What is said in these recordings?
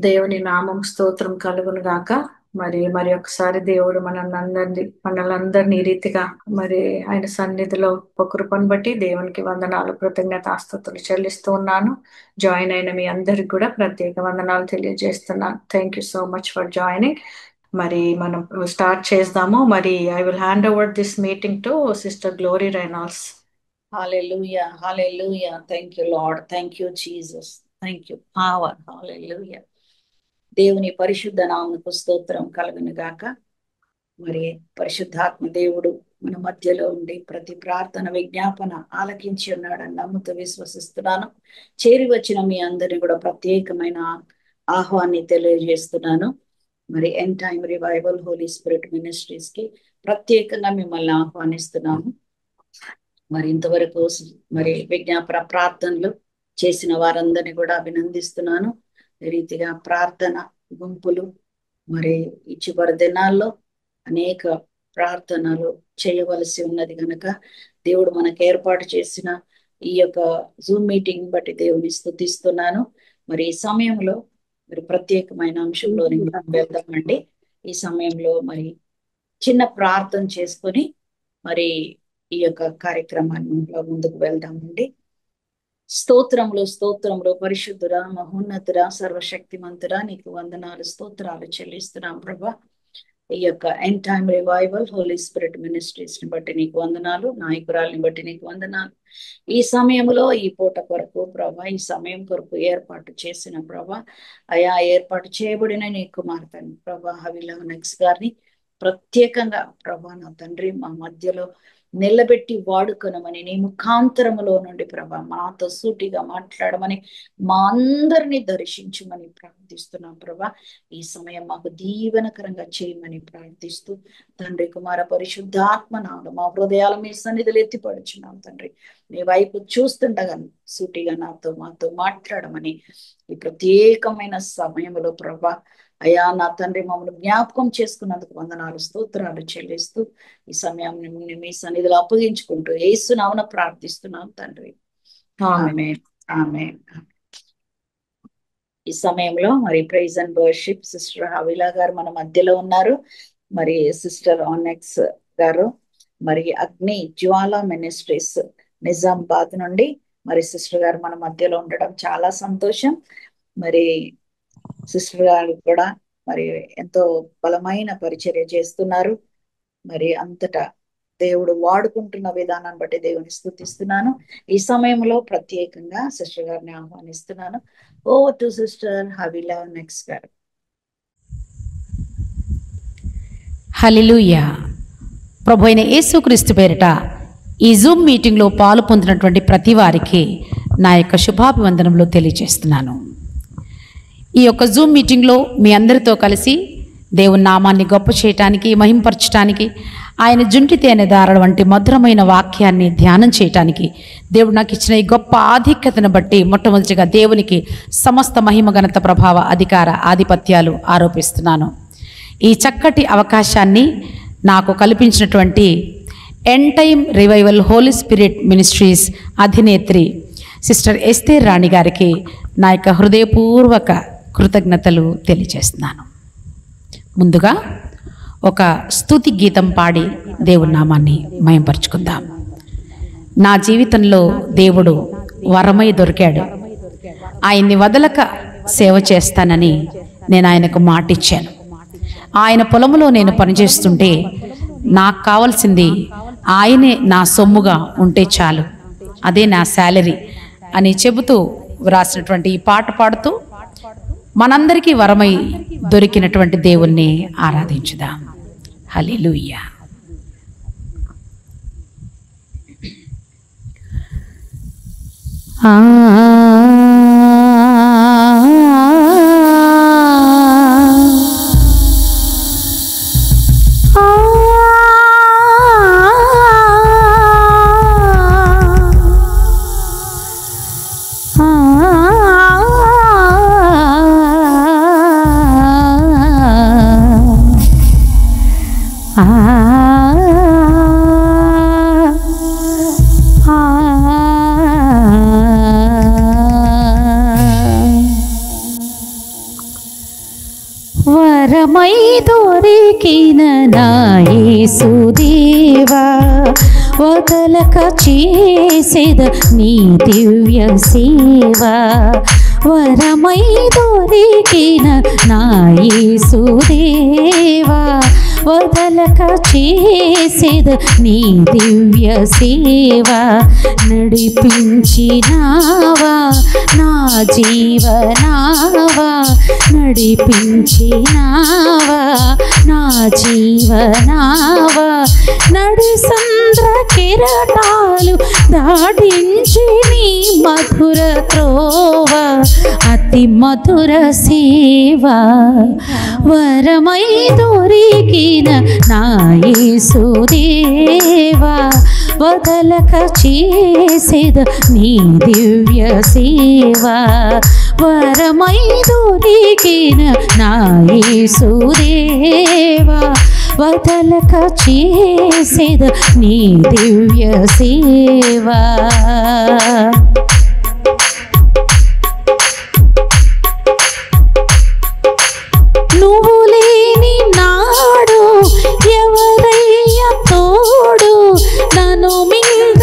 దేవుని నామం స్తోత్రం కలుగును గాక. మరి ఒకసారి దేవుడు మనలందరినీ ఈ రీతిగా ఆయన సన్నిధిలో కృపను బట్టి దేవునికి వందనాలు, కృతజ్ఞతాస్తుతులు చెల్లిస్తూ ఉన్నాను. జాయిన్ అయిన మీ అందరికి కూడా ప్రత్యేక వందనాలు తెలియజేస్తున్నాను. Thank you so much for joining. మనం స్టార్ట్ చేద్దాము. I will hand over this meeting to sister glory Reynolds. Hallelujah, hallelujah. Thank you, Lord. Thank you, Jesus. Thank you, power. Hallelujah. దేవుని పరిశుద్ధ నామమునకు స్తోత్రం కలుగును గాక. పరిశుద్ధాత్మ దేవుడు మన మధ్యలో ఉండి ప్రతి ప్రార్థన విజ్ఞాపన ఆలకించి ఉన్నాడని నమ్ముతూ విశ్వసిస్తున్నాను. చేరి వచ్చిన మీ అందరినీ కూడా ప్రత్యేకమైన ఆహ్వాన్ని తెలియజేస్తున్నాను. End time revival holy spirit ministries కి ప్రత్యేకంగా మిమ్మల్ని ఆహ్వానిస్తున్నాము. ఇంతవరకు విజ్ఞాపన ప్రార్థనలు చేసిన వారందరినీ కూడా అభినందిస్తున్నాను. ఈ రీతిగా ప్రార్థన గుంపులు ఈ చివరి దినాల్లో అనేక ప్రార్థనలు చేయవలసి ఉన్నది కనుక దేవుడు మనకు ఏర్పాటు చేసిన ఈ యొక్క జూమ్ మీటింగ్ బట్టి దేవుని స్తుతిస్తున్నాను. ఈ సమయంలో ప్రత్యేకమైన అంశంలో వెళ్దామండి. ఈ సమయంలో చిన్న ప్రార్థన చేసుకొని ఈ యొక్క కార్యక్రమాల్లో ముందుకు వెళ్దామండి. స్తోత్రములు స్తోత్రములు పరిశుద్ధురా, మహోన్నతురా, సర్వశక్తిమంతురా, నీకు వందనాలు స్తోత్రాలు చెల్లిస్తున్నాం ప్రభా. ఈ యొక్క end time revival holy spirit ministries ని బట్టి నీకు వందనాలు, నాయకురాల్ని బట్టి నీకు వందనాలు. ఈ సమయంలో ఈ పూట కొరకు ప్రభా, ఈ సమయం కొరకు ఏర్పాటు చేసిన ప్రభా, ఏర్పాటు చేయబడిన నీ కుమార్తెను ప్రభా హవిలా నెక్స్ గారిని ప్రత్యేకంగా ప్రభా నా తండ్రి మా మధ్యలో నిలబెట్టి వాడుకొనమని, నీ ముఖాంతరములో నుండి ప్రభా మాతో సూటిగా మాట్లాడమని, మా అందరినీ దర్శించమని ప్రార్థిస్తున్నాం ప్రభా. ఈ సమయం మాకు దీవెనకరంగా చేయమని ప్రార్థిస్తూ తండ్రి కుమార పరిశుద్ధాత్మ నామములో మా హృదయాల మీ సన్నిధిలో ఎత్తిపడుచున్నాం తండ్రి. నీ వైపు చూస్తుండగా సూటిగా మాతో మాట్లాడమని ఈ ప్రత్యేకమైన సమయంలో ప్రభా నా తండ్రి మమ్మల్ని జ్ఞాపకం చేసుకున్నందుకు వందనాలు స్తోత్రాలు చెల్లిస్తూ ఈ సమయాన్ని మీ సన్నిధిలో అప్పగించుకుంటూ యేసు నామమున ప్రార్థిస్తున్నాం తండ్రి. ఆమేన్ ఆమేన్. ఈ సమయంలో ప్రైజ్ అండ్ వర్షిప్ సిస్టర్ హవిలా గారు మన మధ్యలో ఉన్నారు. సిస్టర్ ఆనెక్స్ గారు అగ్ని జ్వాల మినిస్ట్రీస్ నిజామాబాద్ నుండి సిస్టర్ గారు మన మధ్యలో ఉండడం చాలా సంతోషం. సిస్టర్ గారు కూడా ఎంతో బలమైన పరిచర్య చేస్తున్నారు. అంతటా దేవుడు వాడుకుంటున్న విధానాన్ని బట్టి దేవుని స్తుతిస్తున్నాను. ఈ సమయంలో ప్రత్యేకంగా సిస్టర్ గారిని ఆహ్వానిస్తున్నాను. ఓవర్ టు సిస్టర్ హవిలా నెక్స్ గారు. హల్లెలూయా. ప్రభు అయిన యేసుక్రీస్తు పేరిట ఈ జూమ్ మీటింగ్లో పాలు పొందినటువంటి ప్రతి వారికి నా యొక్క శుభాభివందనములు తెలియజేస్తున్నాను. ఈ యొక్క జూమ్ మీటింగ్లో మీ అందరితో కలిసి దేవుని నామాన్ని గొప్ప చేయటానికి, మహింపరచటానికి, ఆయన జుంటి తేనె దారల వంటి మధురమైన వాక్యాన్ని ధ్యానం చేయటానికి దేవుడు నాకు ఇచ్చిన ఈ గొప్ప ఆధిక్యతను బట్టి మొట్టమొదటిగా దేవునికి సమస్త మహిమ, ఘనత, ప్రభావ, అధికార, ఆధిపత్యాలు ఆరోపిస్తున్నాను. ఈ చక్కటి అవకాశాన్ని నాకు కల్పించినటువంటి end time revival holy spirit ministries అధినేత్రి సిస్టర్ ఎస్తేర్ రాణి గారికి నా యొక్క హృదయపూర్వక కృతజ్ఞతలు తెలియజేస్తున్నాను. ముందుగా ఒక స్తుతి గీతం పాడి దేవుని నామాన్ని మహింపరుచుకుందాం. నా జీవితంలో దేవుడు వరమై దొరికాడు. ఆయన్ని వదలక సేవ చేస్తానని నేను ఆయనకు మాటిచ్చాను. ఆయన పొలములో నేను పనిచేస్తుంటే నాకు కావాల్సింది ఆయనే నా సొమ్ముగా ఉంటే చాలు, అదే నా శాలరీ అని చెబుతూ వ్రాసినటువంటి ఈ పాట పాడుతూ మనందరికీ వరమై దొరికినటువంటి దేవుణ్ణి ఆరాధించుదాం. హల్లెలూయా. వరమై దొరికిన నా యేసుదేవా వదలక చేసేద నీ దివ్య సేవ వరమై దొరికిన నా యేసుదేవా వదలక చేసేద నీ దివ్య సేవ నడిపించినావా నా జీవనావా నడిపించినావా నా జీవనావా నడి సంద్ర కిరటాలు దాటించి నీ మధుర త్రోవ అతి మధుర సేవ వరమై దొరికిన నా యేసుదేవా వదలక చేసేద నీ దివ్య సేవ వరమై దొరికిన నా యేసుదేవా వదలక చేసేద నీ దివ్య సేవ నువ్వు లేని నాడు ఎవరయ్యా తోడు నన్ను మీద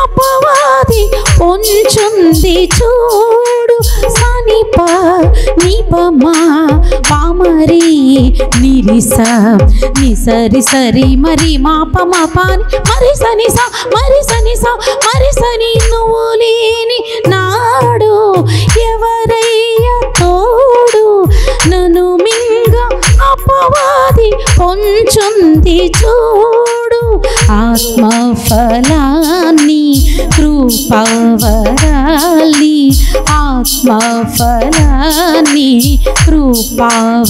అపవాది పొంచుంది చూడు సనిప నిపమా పామరి నిరిస నిసరి సరి మరి మాప మాపాని మరి సని సా మరి సని సా మరి సని నువ్వు లేని నాడు ఎవరయ్యా తోడు నన్ను మింగ అపవాది పొంచుంది చూడు ఆత్మఫలాన్ని కృపావరాల్ని ఆత్మఫలాన్ని కృపావరాల్ని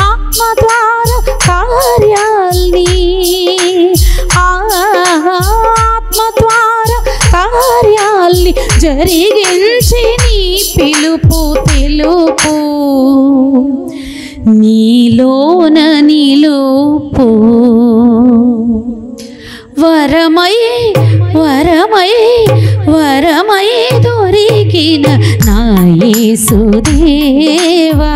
ఆత్మ ద్వారా కార్యాల్ని ఆత్మ ద్వారా కార్యాల్ని జరిగించి నీ పిలుపు తెలుపు నీలోన నిలుపు వరమై వరమై వరమై దొరికిన నా యేసుదేవా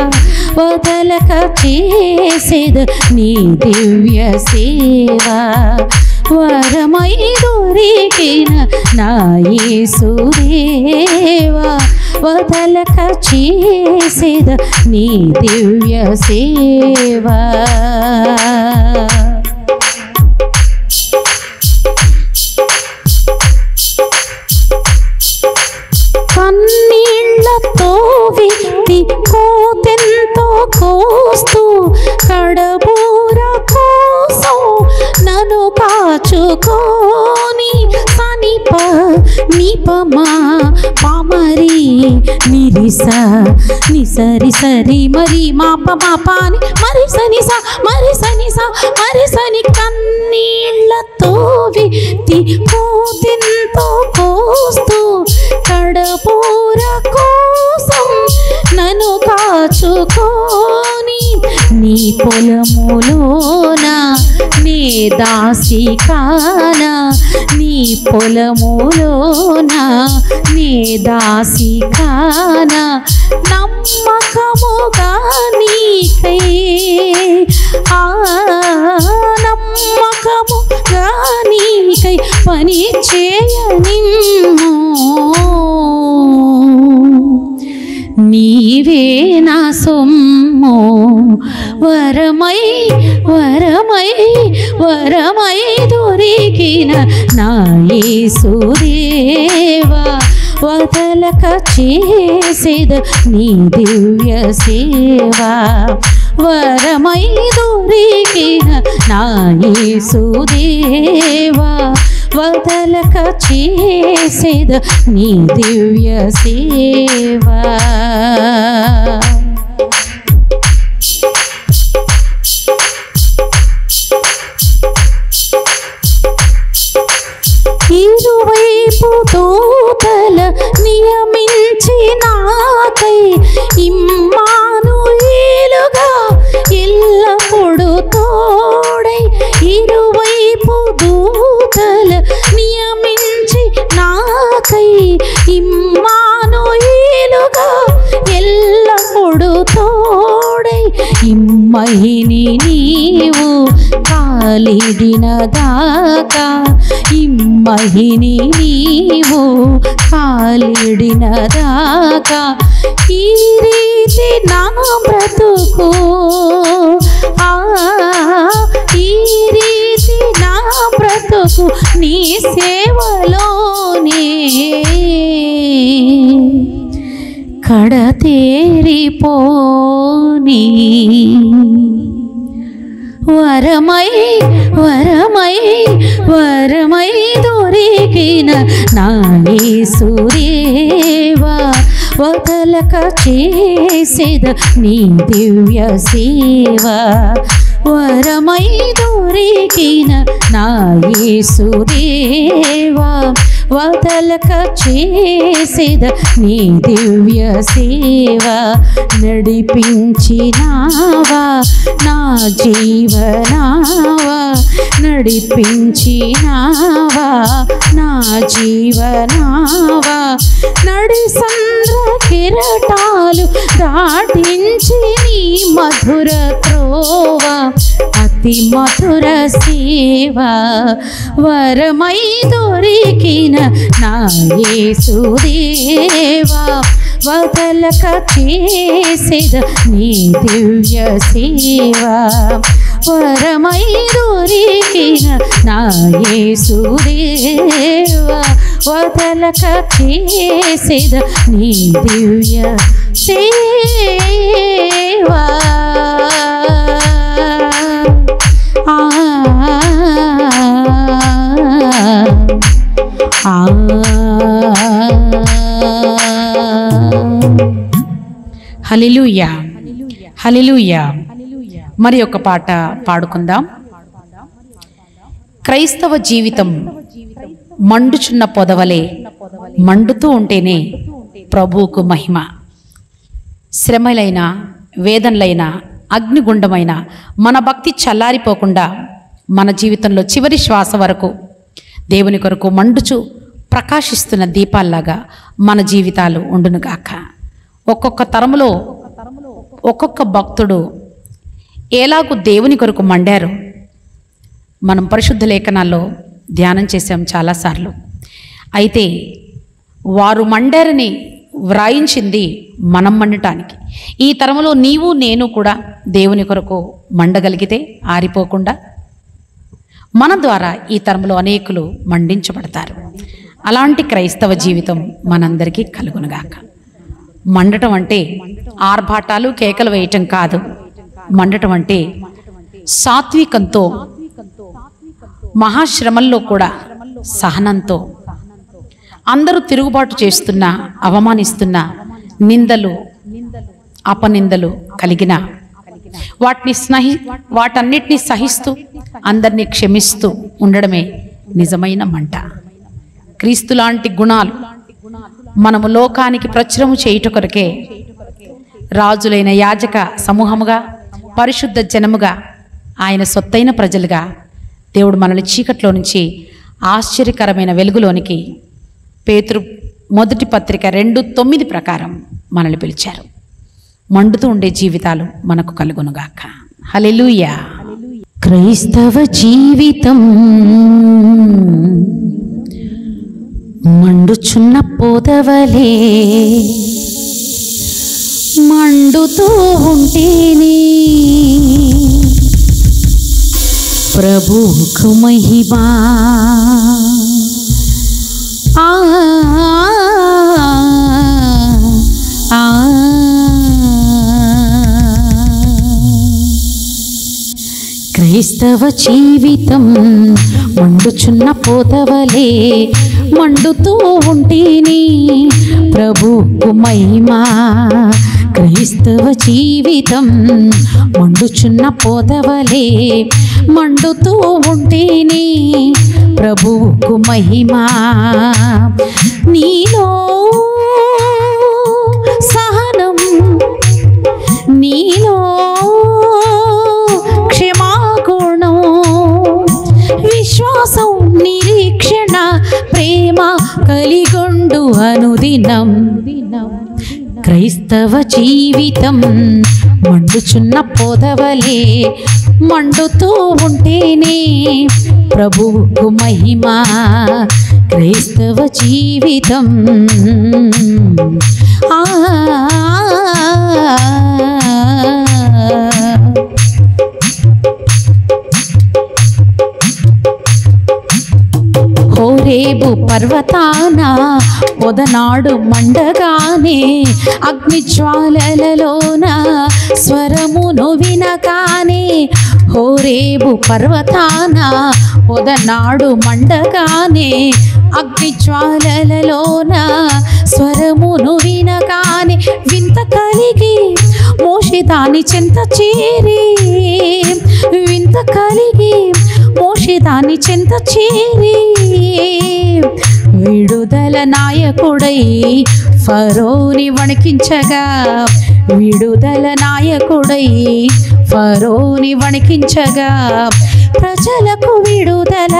వదలక చేసేద నీ దివ్య సేవ వరమై దొరికిన నా యేసుదేవా వదలక చేసేద నీ దివ్య సేవ కన్నీళ్లతో విత్తి కోతెంతో కోస్తూ కడబూర కోసం నన్ను కాచుకోని సనిప నిపమా పామరి నిరిస నిసరి సరి మరి మాప మాపాని మరి సని సా మరి సని సా మరి సని కన్నీళ్లతో విత్తి కోతెంతో కోస్తూ కడపూర కోసం నన్ను కాచుకోని నీ పొలములోన నే దాసి కానా నీ పొలములోన నే దాసి కానా నమ్మకముగా నీకై నమ్మకముగా నీకై పని చేయనిమ్ము నీవే నా సొమ్ము వరమై వరమై వరమై దొరికిన నా యేసుదేవా వదలక చేసేద నీ దివ్య సేవ వరమై దొరికిన నా యేసుదేవా వదలక చేసేద నీ దివ్య సేవ ఇరువైపు దూతల నియమించి నాకై ఇమ్మానుయేలుగా ఎల్లప్పుడూ తోడై ఇరువైపు దూతల నియమించి నాకై ఇమ్మానుయేలుగా ఎల్లప్పుడూ తోడై ఇమ్మహిని నీవు కాలిడిన దాకా, ఇమ్మహిని నీవు కాలిడిన దాకా, ఈ రీతి నా బ్రతుకు, ఈ రీతి నా బ్రతుకు నీ సేవలోనే కడతేరిపోని, వరమై వరమై వరమై దొరికిన నా యేసుదేవా, వదలక చేసేద నీ దివ్య సేవ, వరమై దొరికిన నా యేసుదేవా, వదలక చేసేద నీ దివ్య సేవ, నడిపించినావా నా జీవనావా, నడిపించినావా నా జీవనావా, నడి సంద్ర కిరటాలు దాటించి నీ మధుర త్రోవ, అతి మధుర సేవ, వరమై దొరికిన నా యేసుదేవా, వదలక చేసేద నీ దివ్య సేవ, వరమై దొరికిన నా యేసుదేవా, వదలక చేసేద నీ దివ్య సేవా. హల్లెలూయా, హల్లెలూయా. మరి ఒక పాట పాడుకుందాం. క్రైస్తవ జీవితం మండుచున్న పొదవలే, మండుతూ ఉంటేనే ప్రభువుకు మహిమ. శ్రమలైన వేదనలైన అగ్నిగుండమైన మన భక్తి చల్లారిపోకుండా మన జీవితంలో చివరి శ్వాస వరకు దేవుని కొరకు మండుచు ప్రకాశిస్తున్న దీపాల్లాగా మన జీవితాలు ఉండునుగాక. ఒక్కొక్క తరములో ఒక్కొక్క భక్తుడు ఎలాగూ దేవుని కొరకు మండారు మనం పరిశుద్ధ లేఖనాల్లో ధ్యానం చేసాం చాలాసార్లు. అయితే వారు మండారని వ్రాయించింది మనం మండటానికి. ఈ తరములో నీవు నేను కూడా దేవుని కొరకు మండగలిగితే ఆరిపోకుండా మన ద్వారా ఈ తరములో అనేకులు మండించబడతారు. అలాంటి క్రైస్తవ జీవితం మనందరికీ కలుగునుగాక. మండటం అంటే ఆర్భాటాలు కేకలు వేయటం కాదు. మండటం అంటే సాత్వికంతో, మహాశ్రమల్లో కూడా సహనంతో, అందరూ తిరుగుబాటు చేస్తున్న, అవమానిస్తున్న, నిందలు అపనిందలు కలిగిన వాటన్నిటినీ సహిస్తూ అందరినీ క్షమిస్తూ ఉండడమే నిజమైన మంట. క్రీస్తు లాంటి గుణాలు మనము లోకానికి ప్రచురము చేయుట కొరకే రాజులైన యాజక సమూహముగా, పరిశుద్ధ జనముగా, ఆయన సొత్తైన ప్రజలుగా దేవుడు మనల్ని చీకట్లో నుంచి ఆశ్చర్యకరమైన వెలుగులోనికి పేతురు మొదటి పత్రిక 2:9 ప్రకారం మనల్ని పిలిచారు. మండుతూ ఉండే జీవితాలు మనకు కలుగునుగాక. హల్లెలూయా. క్రైస్తవ జీవితం మండుచున్న పొదవలే, మండుతూ ఉంటేనే ప్రభువుకు మహిమా. క్రైస్తవ జీవితం మండుచున్న పొదవలే, మండుతూ ఉంటేనే ప్రభువుకు మహిమా. క్రైస్తవ జీవితం మండుచున్న పొదవలే, మండుతూ ఉంటేనే ప్రభువుకు మహిమా. నీలో సహనం, నీలో క్షమాగుణం, విశ్వాసం, నిరీక్షణ, ప్రేమ కలిగొండు అనుదినం. క్రైస్తవ జీవితం మండుచున్న పొదవలే మండుతూ ఉంటేనే ప్రభువుకు మహిమ. క్రైస్తవ జీవితం హోరేబు పర్వతాన పొదనాడు మండగానే అగ్నిజ్వాలలలోన స్వరమును వినగానే, హోరేబు పర్వతాన పొదనాడు మండగానే అగ్నిజ్వాలలలోన స్వరమును వినగానే, వింత కలిగి మోషే దాని చెంత చేరి, వింత కలిగి మోషే దాని చెంత చేరి, విడుదల నాయకుడై ఫరోని వణికించగా, విడుదల నాయకుడై ఫరోని వణికించగా, ప్రజలకు విడుదల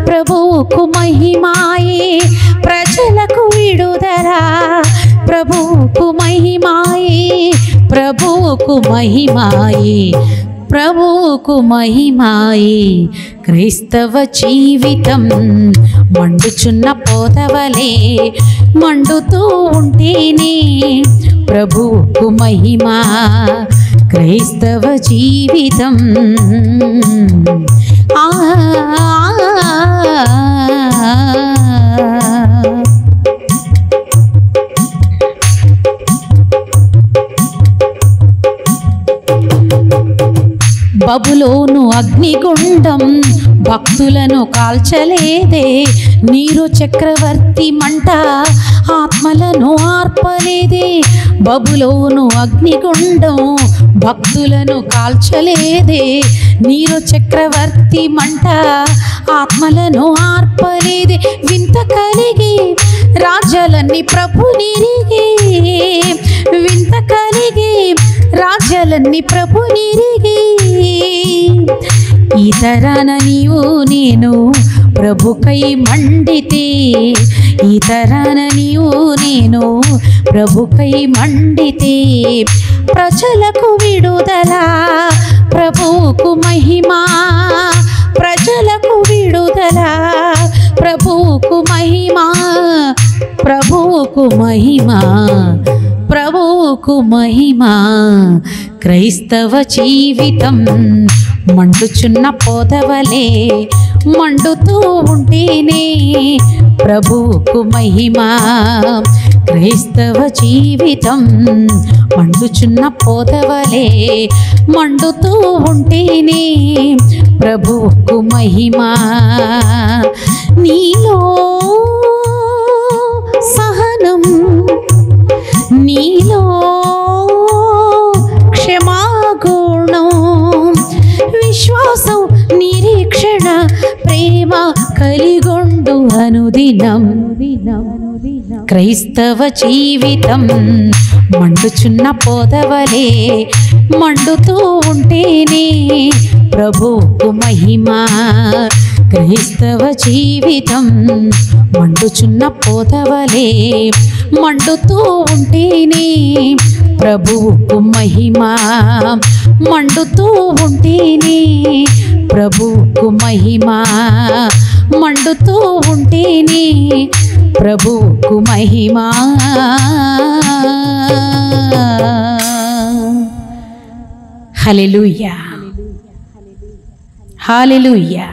ప్రభువుకు మహిమాయే, ప్రజలకు విడుదల ప్రభువుకు మహిమాయే, ప్రభువుకు మహిమాయే, ప్రభువుకు మహిమాయే. క్రైస్తవ జీవితం మండుచున్న పొదవలే మండుతూ ఉంటేనే ప్రభువుకు మహిమ. క్రైస్తవ జీవితం బబులోను అగ్నిగుండం భక్తులను కాల్చలేదే, నీరు చక్రవర్తి మంట ఆత్మలను ఆర్పలేదే. బబులోను అగ్నిగుండం భక్తులను కాల్చలేదే, నీరు చక్రవర్తి మంట ఆత్మలను ఆర్పలేదే. వింత కలిగి రాజ్యాలన్నీ ప్రభునిరిగి, వింత కలిగి రాజ్యాలన్నీ ప్రభునిరిగి, ఈ తరాన నీవు నేను ప్రభుకై మండితే, ఈ తరాన నీవు నేను ప్రభుకై మండితే, ప్రజలకు విడుదల ప్రభువుకు మహిమ, ప్రజలకు విడుదల ప్రభువుకు మహిమ, ప్రభువుకు మహిమ, ప్రభువుకు మహిమ. క్రైస్తవ జీవితం మండుచున్న పొదవలే మండుతూ ఉంటేనే ప్రభువుకు మహిమ. క్రైస్తవ జీవితం మండుచున్న పొదవలే మండుతూ ఉంటేనే ప్రభువుకు మహిమ. నీలో సహనం, నీలో క్షమాగుణం, విశ్వాసం, నిరీక్షణ, ప్రేమ కలిగొండు అనుదినం. క్రైస్తవ జీవితం మండుచున్న పొదవలే మండుతూ ఉంటేనే ప్రభువుకు మహిమ. క్రైస్తవ జీవితం మండుచున్న పొదవలే మండుతూ ఉంటేనే ప్రభువుకు మహిమ, మండుతూ ఉంటేనే ప్రభువుకు మహిమ, మండుతూ ఉంటేనే ప్రభువుకు మహిమ. హల్లెలూయా, హల్లెలూయా.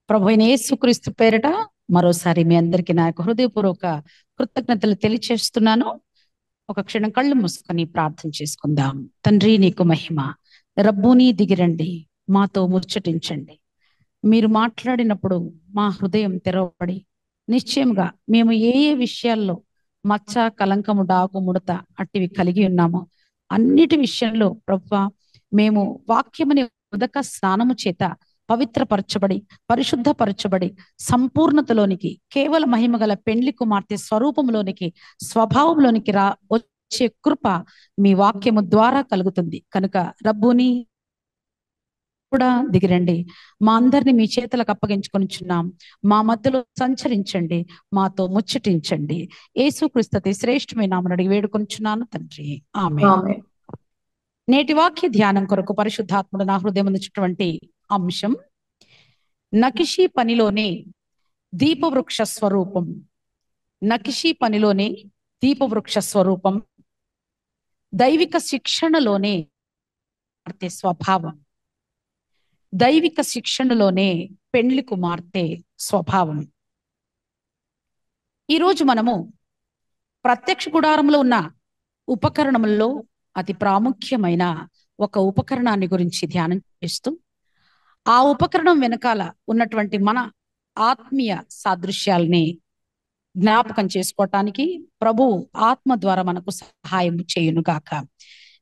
ప్రభువైన యేసుక్రీస్తు పేరిట మరోసారి మీ అందరికీ నా యొక్క హృదయపూర్వక కృతజ్ఞతలు తెలియచేస్తున్నాను. ఒక క్షణం కళ్ళు మూసుకొని ప్రార్థన చేసుకుందాం. తండ్రి నీకు మహిమ. రబ్బుని దిగిరండి, మాతో ముచ్చటించండి. మీరు మాట్లాడినప్పుడు మా హృదయం తెరవబడి నిశ్చయంగా మేము ఏ ఏ విషయాల్లో మచ్చ, కలంకము, డాగు, ముడత అట్టివి కలిగి ఉన్నామో అన్నిటి విషయంలో ప్రభువా మేము వాక్యముని ఉదక స్నానము చేత పవిత్రపరచబడి పరిశుద్ధపరచబడి సంపూర్ణతలోనికి, కేవల మహిమగల పెండ్లి కుమార్తె స్వరూపంలోనికి, స్వభావంలోనికి వచ్చే కృప మీ వాక్యము ద్వారా కలుగుతుంది. కనుక రబ్బుని కూడా దిగిరండి. మా అందరిని మీ చేతులకు అప్పగించుకొనిచున్నాం. మా మధ్యలో సంచరించండి, మాతో ముచ్చటించండి. యేసుక్రీస్తు అతి శ్రేష్టమైన నామమున అడిగి వేడుకొనిచున్నాను తండ్రి, ఆమేన్. ఆమేన్. నేటి వాక్య ధ్యానం కొరకు పరిశుద్ధాత్ముడు నా హృదయం ఉన్నటువంటి అంశం, నకిషీ పనిలోనే దీపవృక్ష స్వరూపం. నకిషీ పనిలోనే దీపవృక్ష స్వరూపం, దైవిక శిక్షణలోనే కుమార్తె స్వభావం. దైవిక శిక్షణలోనే పెండ్లి కుమార్తె స్వభావం. ఈరోజు మనము ప్రత్యక్ష గుడారంలో ఉన్న ఉపకరణములలో అతి ప్రాముఖ్యమైన ఒక ఉపకరణాన్ని గురించి ధ్యానం చేస్తూ, ఆ ఉపకరణం వెనకాల ఉన్నటువంటి మన ఆత్మీయ సాదృశ్యాల్ని జ్ఞాపకం చేసుకోవటానికి ప్రభు ఆత్మ ద్వారా మనకు సహాయం చేయునుగాక.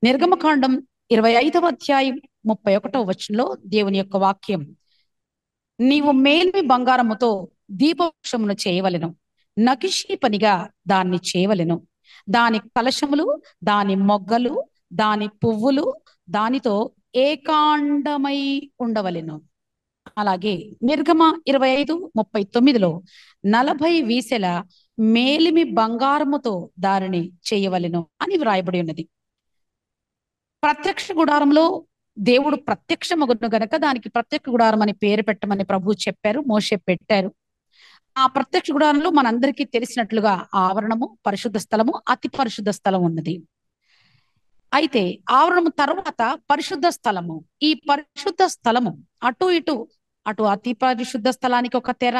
నిర్గమకాండం 25వ అధ్యాయం 31వ వచనంలో దేవుని యొక్క వాక్యం, నీవు మేలిమి బంగారముతో దీపవృక్షమును చేయవలెను, నకిషీ పనిగా దాన్ని చేయవలెను, దాని కలశములు, దాని మొగ్గలు, దాని పువ్వులు దానితో ఏకాండమై ఉండవలెను. అలాగే నిర్గమ 25:39లో 40 వీసెల మేలిమి బంగారముతో దానిని చేయవలెను అని వ్రాయబడి ఉన్నది. ప్రత్యక్ష గుడారంలో దేవుడు ప్రత్యక్షమగును గనక దానికి ప్రత్యక్ష గుడారం అని పేరు పెట్టమని ప్రభు చెప్పారు, మోషే పెట్టారు. ఆ ప్రత్యక్ష గుడారంలో మనందరికీ తెలిసినట్లుగా ఆవరణము, పరిశుద్ధ స్థలము, అతి పరిశుద్ధ స్థలం ఉన్నది. అయితే ఆవరణము తర్వాత పరిశుద్ధ స్థలము. ఈ పరిశుద్ధ స్థలము అటు ఇటు, అటు అతి పరిశుద్ధ స్థలానికి ఒక తెర,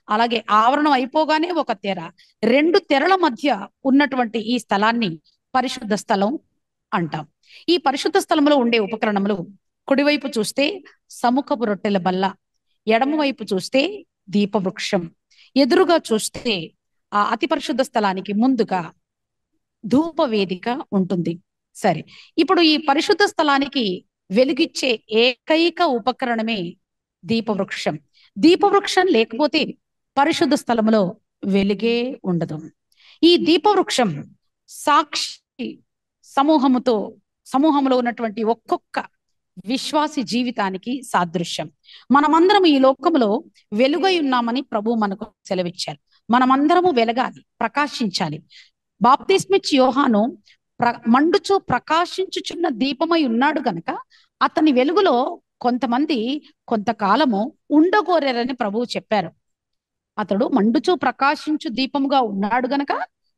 అలాగే ఆవరణం అయిపోగానే ఒక తెర, 2 తెరల మధ్య ఉన్నటువంటి ఈ స్థలాన్ని పరిశుద్ధ స్థలం అంటాం. ఈ పరిశుద్ధ స్థలంలో ఉండే ఉపకరణములు, కుడివైపు చూస్తే సముఖపు రొట్టెల బల్ల, ఎడమవైపు చూస్తే దీపవృక్షం, ఎదురుగా చూస్తే ఆ అతి పరిశుద్ధ స్థలానికి ముందుగా ధూప వేదిక ఉంటుంది. సరే, ఇప్పుడు ఈ పరిశుద్ధ స్థలానికి వెలుగిచ్చే ఏకైక ఉపకరణమే దీపవృక్షం. దీపవృక్షం లేకపోతే పరిశుద్ధ స్థలములో వెలుగే ఉండదు. ఈ దీపవృక్షం సాక్షి సమూహంలో ఉన్నటువంటి ఒక్కొక్క విశ్వాసి జీవితానికి సాదృశ్యం. మనమందరం ఈ లోకంలో వెలుగై ఉన్నామని ప్రభు మనకు సెలవిచ్చారు. మనమందరము వెలగాలి, ప్రకాశించాలి. బాప్తిస్మిచ్చి యోహాను మండుచు ప్రకాశించుచున్న దీపమై ఉన్నాడు గనక అతని వెలుగులో కొంతమంది కొంతకాలము ఉండగోరారని ప్రభువు చెప్పారు. అతడు మండుచు ప్రకాశించు దీపముగా ఉన్నాడు గనక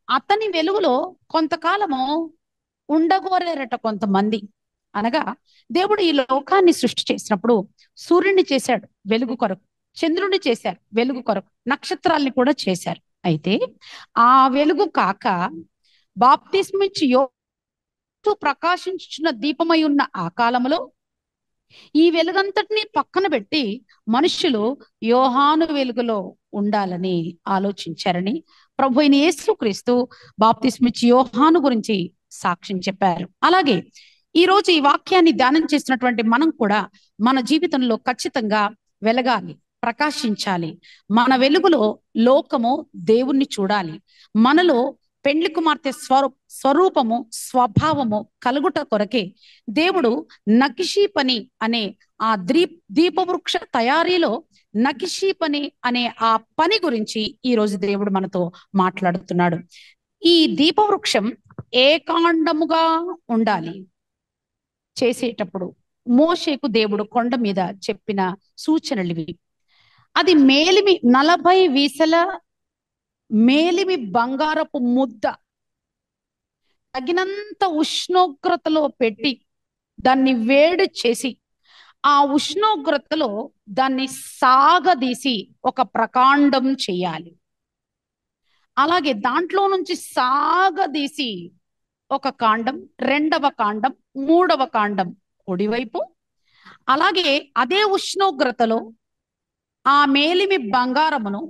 అతని వెలుగులో కొంతకాలము ఉండగోరారట కొంతమంది. అనగా దేవుడు ఈ లోకాన్ని సృష్టి చేసినప్పుడు సూర్యుడిని చేశాడు వెలుగు కొరకు, చంద్రుడిని చేశారు వెలుగు కొరకు, నక్షత్రాల్ని కూడా చేశారు. అయితే ఆ వెలుగు కాక బాప్తిస్మిచ్చి ప్రకాశించుచున్న దీపమై ఉన్న ఆ కాలములో ఈ వెలుగంతటినీ పక్కన పెట్టి మనుషులు యోహాను వెలుగులో ఉండాలని ఆలోచించారని ప్రభు అయిన యేసుక్రీస్తు బాప్తిస్మిచ్చి యోహాను గురించి సాక్ష్యం చెప్పారు. అలాగే ఈ రోజు ఈ వాక్యాన్ని ధ్యానం చేసినటువంటి మనం కూడా మన జీవితంలో ఖచ్చితంగా వెలగాలి, ప్రకాశించాలి. మన వెలుగులో లోకము దేవుణ్ణి చూడాలి. మనలో పెండ్లి కుమార్తె స్వరూపము, స్వభావము కలుగుట కొరకే దేవుడు నకిషీ పని అనే ఆ దీపవృక్ష తయారీలో నకిషీ పని అనే ఆ పని గురించి ఈ రోజు దేవుడు మనతో మాట్లాడుతున్నాడు. ఈ దీపవృక్షం ఏకాండముగా ఉండాలి. చేసేటప్పుడు మోషేకు దేవుడు కొండ మీద చెప్పిన సూచనలు ఇవి. అది మేలిమి 40 వీసల మేలిమి బంగారపు ముద్ద తగినంత ఉష్ణోగ్రతలో పెట్టి దాన్ని వేడి చేసి ఆ ఉష్ణోగ్రతలో దాన్ని సాగదీసి ఒక ప్రకాండం చేయాలి. అలాగే దాంట్లో నుంచి సాగదీసి ఒక కాండం, 2వ కాండం, 3వ కాండం కుడివైపు, అలాగే అదే ఉష్ణోగ్రతలో ఆ మేలిమి బంగారమును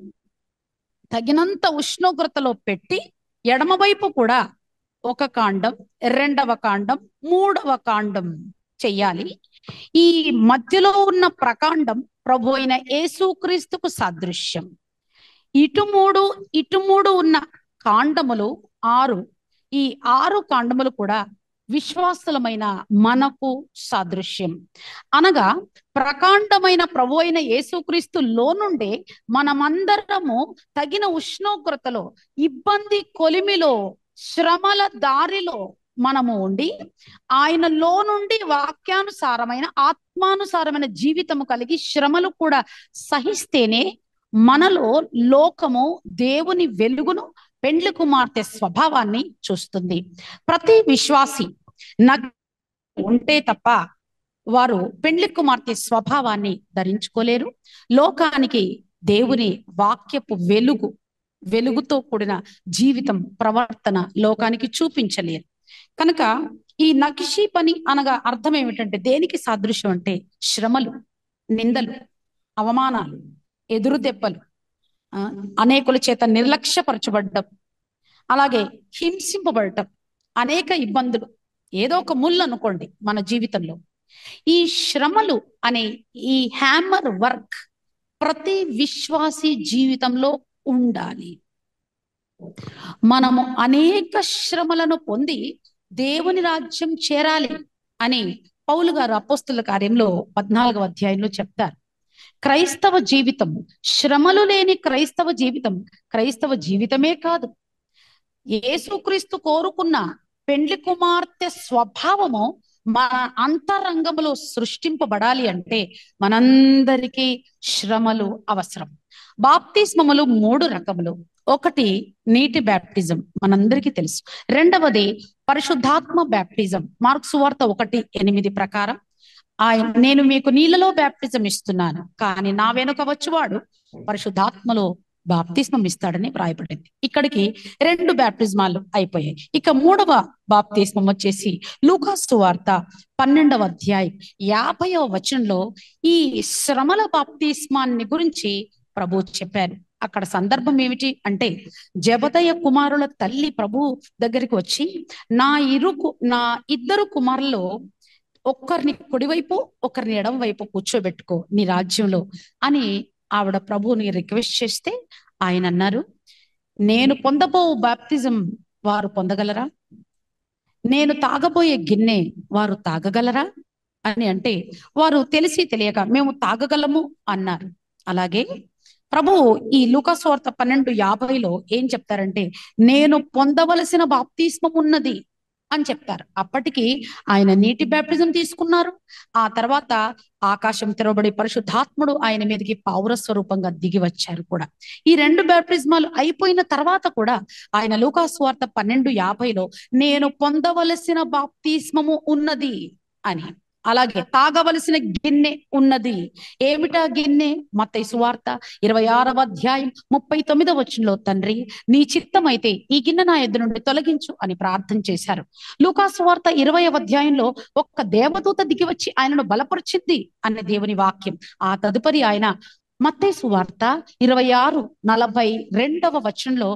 తగినంత ఉష్ణోగ్రతలో పెట్టి ఎడమవైపు కూడా ఒక కాండం, 2వ కాండం, 3వ కాండం చెయ్యాలి. ఈ మధ్యలో ఉన్న ప్రకాండం ప్రభు అయిన యేసుక్రీస్తుకు సాదృశ్యం. ఇటు మూడు ఉన్న కాండములు 6. ఈ 6 కాండములు కూడా విశ్వాసులమైన మనకు సాదృశ్యం. అనగా ప్రకాండమైన ప్రభు అయిన యేసుక్రీస్తులో నుండే మనమందరము తగిన ఉష్ణోగ్రతలో, ఇబ్బంది కొలిమిలో, శ్రమల దారిలో మనము ఉండి ఆయనలో నుండి వాక్యానుసారమైన ఆత్మానుసారమైన జీవితము కలిగి శ్రమలు కూడా సహిస్తేనే మనలో లోకము దేవుని వెలుగును, పెండ్లి కుమార్తె స్వభావాన్ని చూస్తుంది. ప్రతి విశ్వాసి ఉంటే తప్ప వారు పెండ్లి కుమార్తె స్వభావాన్ని ధరించుకోలేరు. లోకానికి దేవుని వాక్యపు వెలుగుతో కూడిన జీవితం, ప్రవర్తన లోకానికి చూపించలేరు. కనుక ఈ నకిషీ పని అనగా అర్థం ఏమిటంటే, దేనికి సాదృశ్యం అంటే శ్రమలు, నిందలు, అవమానాలు, ఎదురు దెబ్బలు, అనేకుల చేత నిర్లక్ష్యపరచబడ్డం, అలాగే హింసింపబడటం, అనేక ఇబ్బందులు, ఏదో ఒక ముళ్ళు అనుకోండి మన జీవితంలో. ఈ శ్రమలు అనే ఈ హ్యామర్ వర్క్ ప్రతి విశ్వాసి జీవితంలో ఉండాలి. మనము అనేక శ్రమలను పొంది దేవుని రాజ్యం చేరాలి అని పౌలు గారు అపోస్తుల కార్యంలో 14వ అధ్యాయంలో చెప్తారు. క్రైస్తవ జీవితం, శ్రమలు లేని క్రైస్తవ జీవితమే కాదు. యేసుక్రీస్తు కోరుకున్న పెండ్లి కుమార్తె స్వభావము మన అంతరంగంలో సృష్టింపబడాలి అంటే మనందరికీ శ్రమలు అవసరం. బాప్తిస్మములు 3 రకములు. ఒకటి నీటి బ్యాప్టిజం, మనందరికీ తెలుసు. రెండవది పరిశుద్ధాత్మ బ్యాప్టిజం. మార్కు సువార్త 1:8 ప్రకారం, నేను మీకు నీళ్ళలో బ్యాప్టిజం ఇస్తున్నాను, కానీ నా వెనుక వచ్చువాడు పరిశుద్ధాత్మలో బాప్తిస్మం ఇస్తాడని వ్రాయబడింది. ఇక్కడికి 2 బ్యాప్టిజమాలు అయిపోయాయి. ఇక 3వ బాప్తిస్మం వచ్చేసి లూకాసు సువార్త 12వ అధ్యాయం 50వ వచనంలో ఈ శ్రమల బాప్తిస్మాన్ని గురించి ప్రభు చెప్పారు. అక్కడ సందర్భం ఏమిటి అంటే, జబదయ కుమారుల తల్లి ప్రభు దగ్గరికి వచ్చి, నా 2 కుమారుల్లో ఒక్కరిని కుడివైపు ఒకరిని ఎడం వైపు కూర్చోబెట్టుకో నీ రాజ్యంలో అని ఆవిడ ప్రభువుని రిక్వెస్ట్ చేస్తే ఆయన అన్నారు, నేను పొందబో బాప్తిజం వారు పొందగలరా? నేను తాగబోయే గిన్నె వారు తాగగలరా అని అంటే, వారు తెలిసి తెలియక మేము తాగగలము అన్నారు. అలాగే ప్రభువు ఈ లూకాసు సువార్త 12:50లో ఏం చెప్తారంటే, నేను పొందవలసిన బాప్తిస్మం ఉన్నది అని చెప్తారు. అప్పటికి ఆయన నీటి బ్యాప్టిజం తీసుకున్నారు. ఆ తర్వాత ఆకాశం తెరవబడి పరిశుద్ధాత్ముడు ఆయన మీదకి పావుర స్వరూపంగా దిగి వచ్చారు కూడా. ఈ 2 బ్యాప్టిజమాలు అయిపోయిన తర్వాత కూడా ఆయన లూకాసు సువార్త 12:50లో నేను పొందవలసిన బాప్తిస్మము ఉన్నది అని, అలాగే తాగవలసిన గిన్నె ఉన్నది. ఏమిటా గిన్నె? మత్తయి సువార్త 26వ అధ్యాయం 39వ వచనంలో, తండ్రి నీ చిత్తమైతే ఈ గిన్నె నా ఎదురు నుండి తొలగించు అని ప్రార్థన చేశారు. లూకాసు సువార్త 20వ అధ్యాయంలో ఒక్క దేవదూత దిగి వచ్చి ఆయనను బలపరిచింది అనే దేవుని వాక్యం. ఆ తదుపరి ఆయన మత్తయి సువార్త 26:42వ వచనంలో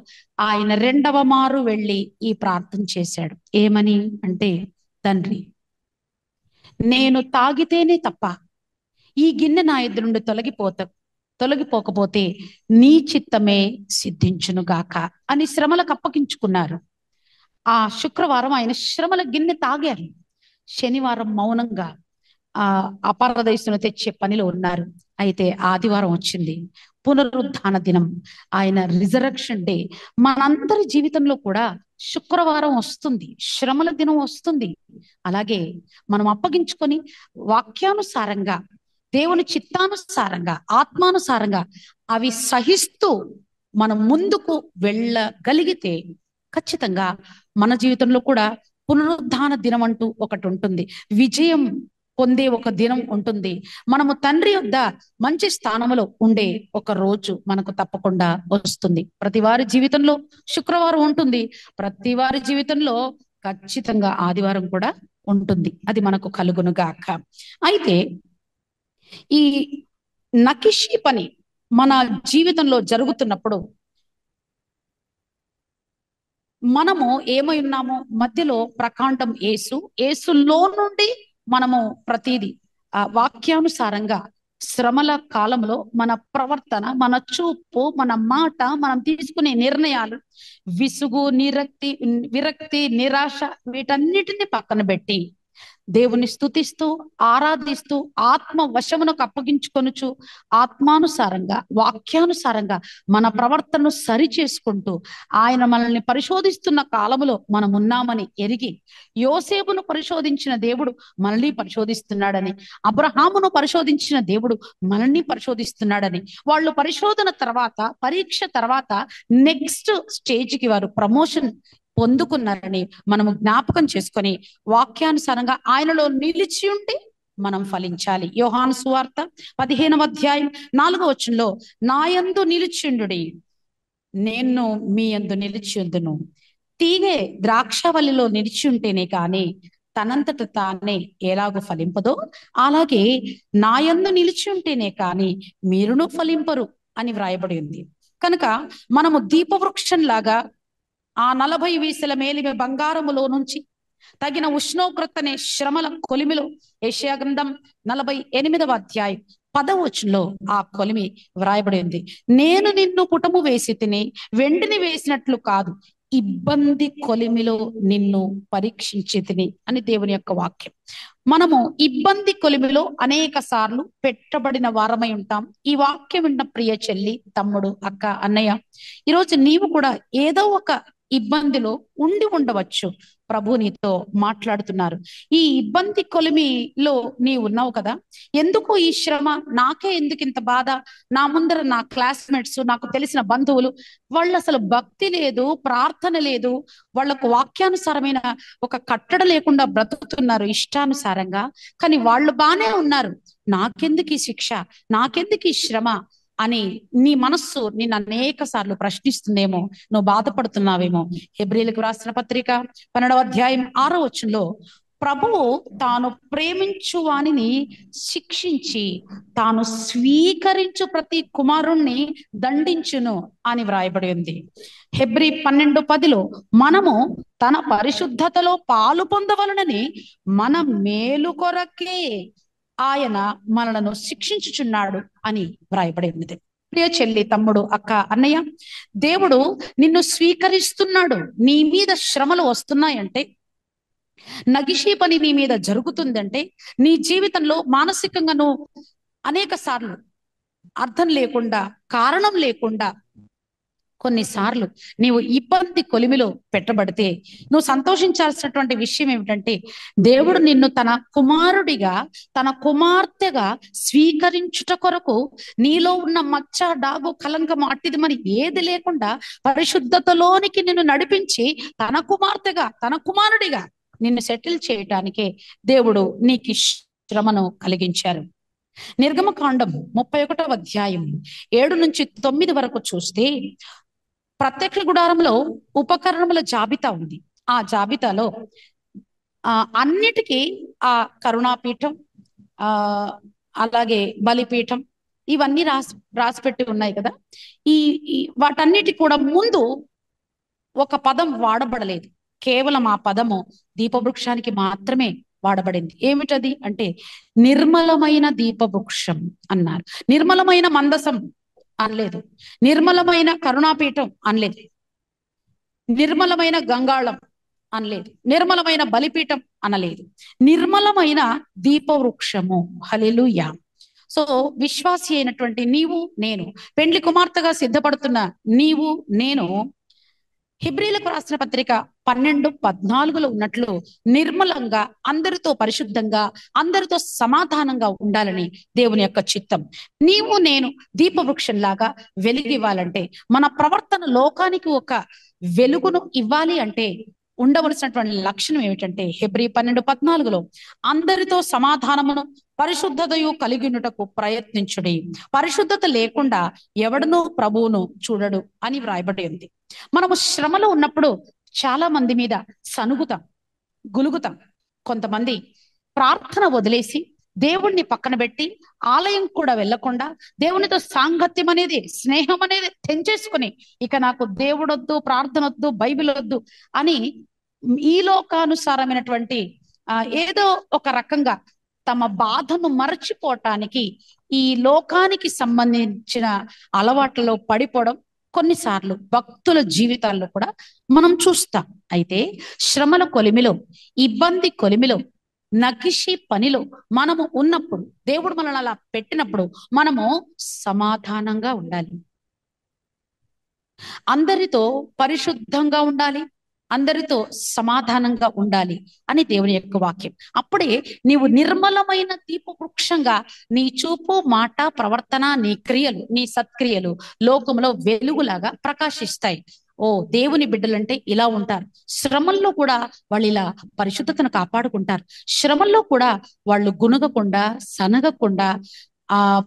ఆయన 2వ మారు వెళ్ళి ఈ ప్రార్థన చేశాడు. ఏమని అంటే, తండ్రి నేను తాగితేనే తప్ప ఈ గిన్నె నా ఎదురు నుండి తొలగిపోకపోతే నీ చిత్తమే సిద్ధించునుగాక అని శ్రమలకు అప్పగించుకున్నారు. ఆ శుక్రవారం ఆయన శ్రమల గిన్నె తాగారు. శనివారం మౌనంగా అపరదయసును తెచ్చే పనిలో ఉన్నారు. అయితే ఆదివారం వచ్చింది, పునరుద్ధాన దినం, ఆయన రిజరక్షన్ డే. మనందరి జీవితంలో కూడా శుక్రవారం వస్తుంది, శ్రమల దినం వస్తుంది. అలాగే మనం అప్పగించుకొని వాక్యానుసారంగా, దేవుని చిత్తానుసారంగా, ఆత్మానుసారంగా అవి సహిస్తూ మనం ముందుకు వెళ్ళగలిగితే ఖచ్చితంగా మన జీవితంలో కూడా పునరుద్ధాన దినం అంటూ ఒకటి ఉంటుంది. విజయం పొందే ఒక దినం ఉంటుంది. మనము తండ్రి యొద్ద మంచి స్థానంలో ఉండే ఒక రోజు మనకు తప్పకుండా వస్తుంది. ప్రతి వారి జీవితంలో శుక్రవారం ఉంటుంది, ప్రతి వారి జీవితంలో ఖచ్చితంగా ఆదివారం కూడా ఉంటుంది. అది మనకు కలుగునుగాక. అయితే ఈ నకిషీ పని మన జీవితంలో జరుగుతున్నప్పుడు మనము ఏమై ఉన్నాము? మధ్యలో యేసులో నుండి మనము ప్రతిదీ వాక్యానుసారంగా శ్రమల కాలంలో మన ప్రవర్తన, మన చూపు, మన మాట, మనం తీసుకునే నిర్ణయాలు, విరక్తి, నిరాశ వీటన్నిటిని పక్కన పెట్టి దేవుని స్తుతిస్తూ, ఆరాధిస్తూ, ఆత్మ వశమునకు అప్పగించుకొనుచు, ఆత్మానుసారంగా, వాక్యానుసారంగా మన ప్రవర్తనను సరి చేసుకుంటూ, ఆయన మనల్ని పరిశోధిస్తున్న కాలములో మనం ఉన్నామని ఎరిగి, యోసేపును పరిశోధించిన దేవుడు మనల్ని పరిశోధిస్తున్నాడని, అబ్రహామును పరిశోధించిన దేవుడు మనల్ని పరిశోధిస్తున్నాడని, వాళ్ళు పరిశోధన తర్వాత, పరీక్ష తర్వాత నెక్స్ట్ స్టేజ్కి వారు ప్రమోషన్ పొందుకున్నారని మనము జ్ఞాపకం చేసుకొని, వాక్యానుసారంగా ఆయనలో నిలిచి ఉంటే మనం ఫలించాలి. యోహాను సువార్త 15వ అధ్యాయం 4వ వచనంలో, నా యందు నిలిచిండుడి, నేను మీ యందు నిలిచియుందును. తీగె ద్రాక్షవల్లిలో నిలిచి ఉంటేనే కానీ తనంతట తానే ఎలాగో ఫలింపదో, అలాగే నా యందు నిలిచి ఉంటేనే కానీ మీరును ఫలింపరు అని వ్రాయబడి ఉంది. కనుక మనము దీపవృక్షం లాగా ఆ 40 వీసల మేలిమి బంగారములో నుంచి తగిన ఉష్ణోగ్రతనే శ్రమల కొలిమిలో, యెషయా గ్రంథం 48వ అధ్యాయం 10వ వచనంలో ఆ కొలిమి వ్రాయబడి ఉంది. నేను నిన్ను పుటము వేసి తిని వెండిని వేసినట్లు కాదు, ఇబ్బంది కొలిమిలో నిన్ను పరీక్షించి తిని అని దేవుని యొక్క వాక్యం. మనము ఇబ్బంది కొలిమిలో అనేక సార్లు పెట్టబడిన వారమై ఉంటాం. ఈ వాక్యం విన్న ప్రియ చెల్లి, తమ్ముడు, అక్క, అన్నయ్య, ఈరోజు నీవు కూడా ఏదో ఒక ఇబ్బందిలో ఉండి ఉండవచ్చు. ప్రభు నీతో మాట్లాడుతున్నారు. ఈ ఇబ్బంది కొలిమిలో నీవు ఉన్నావు కదా, ఎందుకు ఈ శ్రమ, నాకే ఎందుకు ఇంత బాధ, నా ముందర నా క్లాస్మేట్స్, నాకు తెలిసిన బంధువులు, వాళ్ళు అసలు భక్తి లేదు, ప్రార్థన లేదు, వాళ్లకు వాక్యానుసారమైన ఒక కట్టడ లేకుండా బ్రతుకుతున్నారు ఇష్టానుసారంగా, కానీ వాళ్ళు బానే ఉన్నారు, నాకెందుకు ఈ శిక్ష, నాకెందుకు ఈ శ్రమ అని నీ మనస్సు నిన్ను అనేక సార్లు ప్రశ్నిస్తుందేమో, నువ్వు బాధపడుతున్నావేమో. హెబ్రీయులకు రాసిన పత్రిక 12వ అధ్యాయం 6వ వచనంలో, ప్రభువు తాను ప్రేమించు వానిని శిక్షించి తాను స్వీకరించు ప్రతి కుమారుణ్ణి దండించును అని వ్రాయబడి ఉంది. హెబ్రీ 12:10లో, మనము తన పరిశుద్ధతలో పాలు పొందవలనని మన మేలు కొరకే ఆయన మనలను శిక్షించుచున్నాడు అని వ్రాయబడి ఉన్నది. ప్రియ చెల్లి, తమ్ముడు, అక్క, అన్నయ్య, దేవుడు నిన్ను స్వీకరిస్తున్నాడు. నీ మీద శ్రమలు వస్తున్నాయంటే, నగిషీ పని నీ మీద జరుగుతుందంటే, నీ జీవితంలో మానసికంగా నువ్వు అనేక సార్లు అర్థం లేకుండా, కారణం లేకుండా కొన్నిసార్లు నీవు ఇబ్బంది కొలిమిలో పెట్టబడితే, నువ్వు సంతోషించాల్సినటువంటి విషయం ఏమిటంటే, దేవుడు నిన్ను తన కుమారుడిగా, తన కుమార్తెగా స్వీకరించుట కొరకు నీలో ఉన్న మచ్చ, డాగు, కలంకం, అట్టిది మరి ఏది లేకుండా పరిశుద్ధతలోనికి నిన్ను నడిపించి తన కుమార్తెగా, తన కుమారుడిగా నిన్ను సెటిల్ చేయటానికే దేవుడు నీకు శ్రమను కలిగించారు. నిర్గమకాండం 31వ అధ్యాయం 7 నుంచి 9 వరకు చూస్తే, ప్రత్యక్ష గుడారంలో ఉపకరణముల జాబితా ఉంది. ఆ జాబితాలో అన్నిటికీ ఆ కరుణాపీఠం, అలాగే బలిపీఠం, ఇవన్నీ రాసిపెట్టి ఉన్నాయి కదా. వాటన్నిటి కూడా ముందు ఒక పదం వాడబడలేదు. కేవలం ఆ పదము దీపవృక్షానికి మాత్రమే వాడబడింది. ఏమిటది అంటే, నిర్మలమైన దీపవృక్షం అన్నారు. నిర్మలమైన మందసం అనలేదు, నిర్మలమైన కరుణాపీఠం అనలేదు, నిర్మలమైన గంగాళం అనలేదు, నిర్మలమైన బలిపీఠం అనలేదు, నిర్మలమైన దీపవృక్షము. హల్లెలూయా. సో విశ్వాసి అయినటువంటి నీవు, నేను, పెండ్లి కుమార్తెగా సిద్ధపడుతున్న నీవు, నేను, హెబ్రీయులకు రాసిన పత్రిక 12:14లో ఉన్నట్లు నిర్మలంగా, అందరితో పరిశుద్ధంగా, అందరితో సమాధానంగా ఉండాలని దేవుని యొక్క చిత్తం. నీవు నేను దీపవృక్షంలాగా వెలిగివ్వాలంటే, మన ప్రవర్తన లోకానికి ఒక వెలుగును ఇవ్వాలి అంటే ఉండవలసినటువంటి లక్షణం ఏమిటంటే, హెబ్రీ 12:14లో, అందరితో సమాధానమును పరిశుద్ధతయు కలిగినటకు ప్రయత్నించుడి, పరిశుద్ధత లేకుండా ఎవడనూ ప్రభువును చూడడు అని వ్రాయబడి ఉంది. మనము శ్రమలో ఉన్నప్పుడు చాలా మంది మీద సనుగుతాం, గులుగుతాం. కొంతమంది ప్రార్థన వదిలేసి దేవుణ్ణి పక్కన పెట్టి ఆలయం కూడా వెళ్లకుండా, దేవునితో సాంగత్యం అనేది, స్నేహం అనేది తెంచేసుకుని, ఇక నాకు దేవుడొద్దు, ప్రార్థన వద్దు, బైబిల్ వద్దు అని ఈ లోకానుసారమైనటువంటి ఏదో ఒక రకంగా తమ బాధను మరచిపోవటానికి ఈ లోకానికి సంబంధించిన అలవాట్లలో పడిపోవడం కొన్నిసార్లు భక్తుల జీవితాల్లో కూడా మనం చూస్తాం. అయితే శ్రమల కొలిమిలో, ఇబ్బంది కొలిమిలో, నకిషి పనిలో మనము ఉన్నప్పుడు, దేవుడు మనల్ని అలా పెట్టినప్పుడు మనము సమాధానంగా ఉండాలి, అందరితో పరిశుద్ధంగా ఉండాలి, అందరితో సమాధానంగా ఉండాలి అని దేవుని యొక్క వాక్యం. అప్పుడే నీవు నిర్మలమైన దీప వృక్షంగా నీ చూపు, మాట, ప్రవర్తన, నీ క్రియలు, నీ సత్క్రియలు లోకంలో వెలుగులాగా ప్రకాశిస్తాయి. ఓ దేవుని బిడ్డలంటే ఇలా ఉంటారు. శ్రమల్లో కూడా వాళ్ళు ఇలా పరిశుద్ధతను కాపాడుకుంటారు. శ్రమల్లో కూడా వాళ్ళు గుణగకుండా, సనగకుండా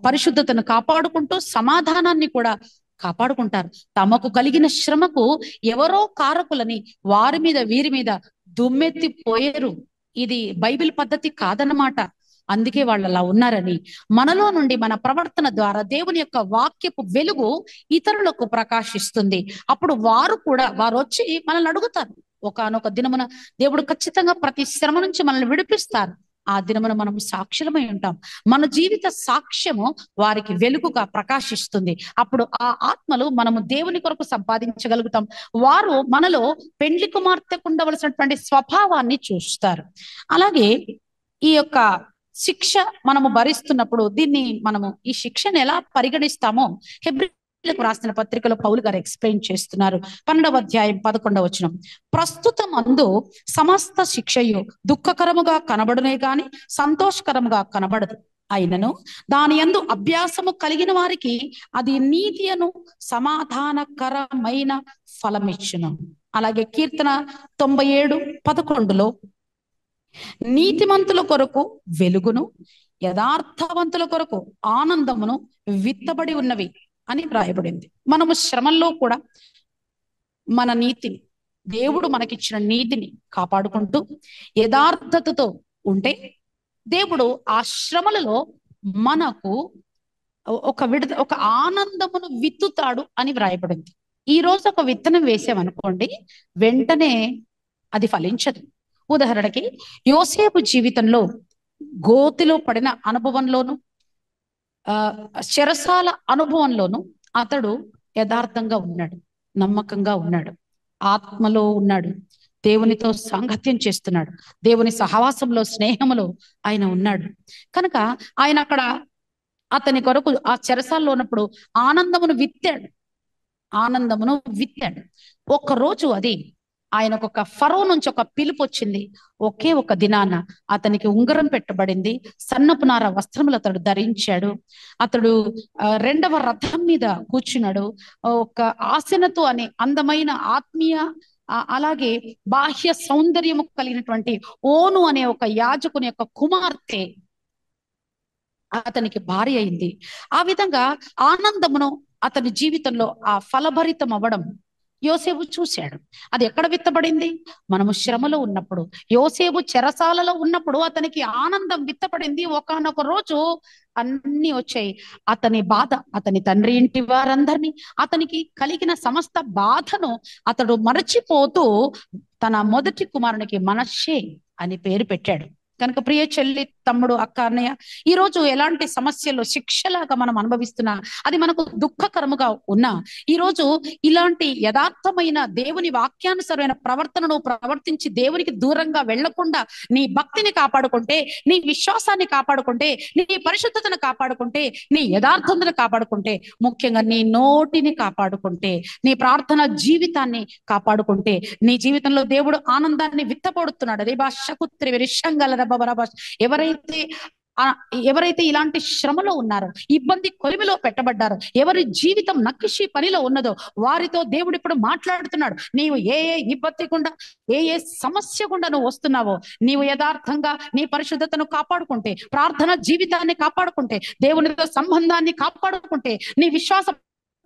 పరిశుద్ధతను కాపాడుకుంటూ సమాధానాన్ని కూడా కాపాడుకుంటారు. తమకు కలిగిన శ్రమకు ఎవరో కారకులని వారి మీద వీరి మీద దుమ్మెత్తి పోయేరు. ఇది బైబిల్ పద్ధతి కాదన్నమాట. అందుకే వాళ్ళు అలా ఉన్నారని మనలో నుండి మన ప్రవర్తన ద్వారా దేవుని యొక్క వాక్యపు వెలుగు ఇతరులకు ప్రకాశిస్తుంది. అప్పుడు వారు వచ్చి మనల్ని అడుగుతారు. ఒకానొక దినమున దేవుడు ఖచ్చితంగా ప్రతి శ్రమ నుంచి మనల్ని విడిపిస్తారు. ఆ దినమున మనం సాక్షులమై ఉంటాం. మన జీవిత సాక్ష్యము వారికి వెలుగుగా ప్రకాశిస్తుంది. అప్పుడు ఆ ఆత్మలు మనము దేవుని కొరకు సంపాదించగలుగుతాం. వారు మనలో పెండ్లి కుమార్తెకు ఉండవలసినటువంటి స్వభావాన్ని చూస్తారు. అలాగే ఈ యొక్క శిక్ష మనము భరిస్తున్నప్పుడు మనము ఈ శిక్షను ఎలా పరిగణిస్తామో హెబ్రీయులకు రాసిన పత్రికలో పౌలు గారు ఎక్స్ప్లెయిన్ చేస్తున్నారు. 12వ అధ్యాయం 11వ వచనం, ప్రస్తుతం అందు సమస్త శిక్షయు దుఃఖకరముగా కనబడునే గాని సంతోషకరముగా కనబడదు. అయినను దాని యందు అభ్యాసము కలిగిన వారికి అది నీతియను సమాధానకరమైన ఫలమిచ్చును. అలాగే కీర్తన 97:11లో నీతిమంతుల కొరకు వెలుగును, యథార్థవంతుల కొరకు ఆనందమును విత్తబడి ఉన్నవి అని వ్రాయబడింది. మనము శ్రమల్లో కూడా మన నీతిని, దేవుడు మనకిచ్చిన నీతిని కాపాడుకుంటూ యథార్థతతో ఉంటే దేవుడు ఆ శ్రమలలో మనకు ఒక ఆనందమును విత్తుతాడు అని వ్రాయబడింది. ఈ రోజు ఒక విత్తనం వేసామనుకోండి, వెంటనే అది ఫలించదు. ఉదాహరణకి యోసేపు జీవితంలో గోతిలో పడిన అనుభవంలోను, చెరసాల అనుభవంలోను అతడు యథార్థంగా ఉన్నాడు, నమ్మకంగా ఉన్నాడు, ఆత్మలో ఉన్నాడు, దేవునితో సాంగత్యం చేస్తున్నాడు, దేవుని సహవాసంలో, స్నేహంలో ఆయన ఉన్నాడు. కనుక ఆయన అక్కడ అతని కొరకు ఆ చెరసాల్లో ఉన్నప్పుడు ఆనందమును విత్తాడు. ఒక్కరోజు అది ఆయనకు ఒక ఫరో నుంచి ఒక పిలుపు వచ్చింది. ఒకే ఒక దినాన అతనికి ఉంగరం పెట్టబడింది, సన్నపు నార వస్త్రములు అతడు ధరించాడు, అతడు 2వ రథం మీద కూర్చున్నాడు. ఒక ఆసనతో అనే అందమైన ఆత్మీయ అలాగే బాహ్య సౌందర్యము కలిగినటువంటి ఓను అనే ఒక యాజకుని యొక్క కుమార్తె అతనికి భార్య అయింది. ఆ విధంగా ఆనందమును అతని జీవితంలో ఆ ఫలభరితం అవ్వడం యోసేపు చూశాడు. అది ఎక్కడ విత్తబడింది? మనము శ్రమలో ఉన్నప్పుడు, యోసేపు చెరసాలలో ఉన్నప్పుడు అతనికి ఆనందం విత్తబడింది. ఒకానొక రోజు అన్ని వచ్చాయి. అతని బాధ, అతని తండ్రి ఇంటి వారందరినీ, అతనికి కలిగిన సమస్త బాధను అతడు మరచిపోతూ తన మొదటి కుమారునికి మనష్షే అని పేరు పెట్టాడు. కనుక ప్రియ చెల్లి, తమ్ముడు, అక్క, అన్నయ్య, ఈ రోజు ఎలాంటి సమస్యలు శిక్షలాగా మనం అనుభవిస్తున్నా, అది మనకు దుఃఖకరముగా ఉన్నా, ఈ రోజు ఇలాంటి యథార్థమైన దేవుని వాక్యానుసరమైన ప్రవర్తనను ప్రవర్తించి దేవునికి దూరంగా వెళ్లకుండా నీ భక్తిని కాపాడుకుంటే, నీ విశ్వాసాన్ని కాపాడుకుంటే, నీ పరిశుద్ధతను కాపాడుకుంటే, నీ యథార్థతను కాపాడుకుంటే, ముఖ్యంగా నీ నోటిని కాపాడుకుంటే, నీ ప్రార్థన జీవితాన్ని కాపాడుకుంటే, నీ జీవితంలో దేవుడు ఆనందాన్ని విత్తపడుతున్నాడు. అదే భాషకుత్రి విరిషంగల ఎవరైతే ఇలాంటి శ్రమలో ఉన్నారో, ఇబ్బంది కొలిమిలో పెట్టబడ్డారో, ఎవరి జీవితం నకిషి పనిలో ఉన్నదో వారితో దేవుడు ఇప్పుడు మాట్లాడుతున్నాడు. నీవు ఏ ఇబ్బంది గుండా, ఏ సమస్య గుండా నువ్వు వస్తున్నావో, నీవు యథార్థంగా నీ పరిశుద్ధతను కాపాడుకుంటే, ప్రార్థన జీవితాన్ని కాపాడుకుంటే, దేవునితో సంబంధాన్ని కాపాడుకుంటే, నీ విశ్వాసం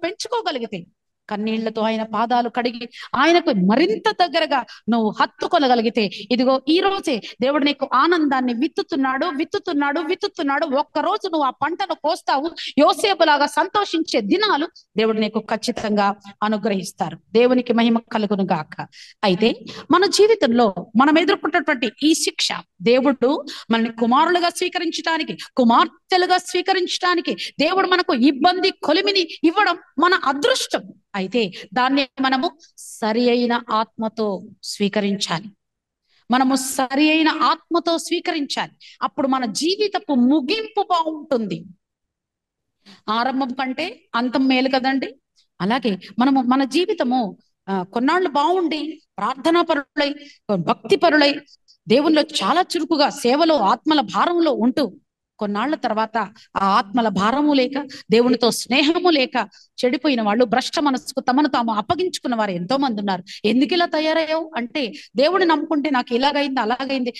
పెంచుకోగలిగితే కన్నీళ్లతో ఆయన పాదాలు కడిగి ఆయనకు మరింత దగ్గరగా నువ్వు హత్తుకొనగలిగితే, ఇదిగో ఈ రోజే దేవుడు నీకు ఆనందాన్ని విత్తుతున్నాడు. ఒక్కరోజు నువ్వు ఆ పంటను కోస్తావు. యోసేపులాగా సంతోషించే దినాలు దేవుడు నీకు ఖచ్చితంగా అనుగ్రహిస్తారు. దేవునికి మహిమ కలుగును గాక. అయితే మన జీవితంలో మనం ఎదుర్కొంటున్నటువంటి ఈ శిక్ష, దేవుడు మనల్ని కుమారులుగా స్వీకరించడానికి, కుమార్తెలుగా స్వీకరించడానికి దేవుడు మనకు ఇబ్బంది కొలిమిని ఇవ్వడం మన అదృష్టం. అయితే దాన్ని మనము సరి అయిన ఆత్మతో స్వీకరించాలి. అప్పుడు మన జీవితపు ముగింపు బాగుంటుంది. ఆరంభం కంటే అంతం మేలు కదండి. అలాగే మన జీవితము కొన్నాళ్ళు బాగుండి ప్రార్థనా పరులై, భక్తి పరులై, దేవునిలో చాలా చురుకుగా సేవలో ఆత్మల భారంలో ఉంటూ కొన్నాళ్ల తర్వాత ఆ ఆత్మల భారము లేక, దేవునితో స్నేహము లేక చెడిపోయిన వాళ్ళు, భ్రష్ట మనసుకు తమను తాము అప్పగించుకున్న వారు ఎంతో మంది ఉన్నారు. ఎందుకు ఇలా తయారయ్యావు అంటే, దేవుడిని నమ్ముకుంటే నాకు ఇలాగైంది అలాగైంది,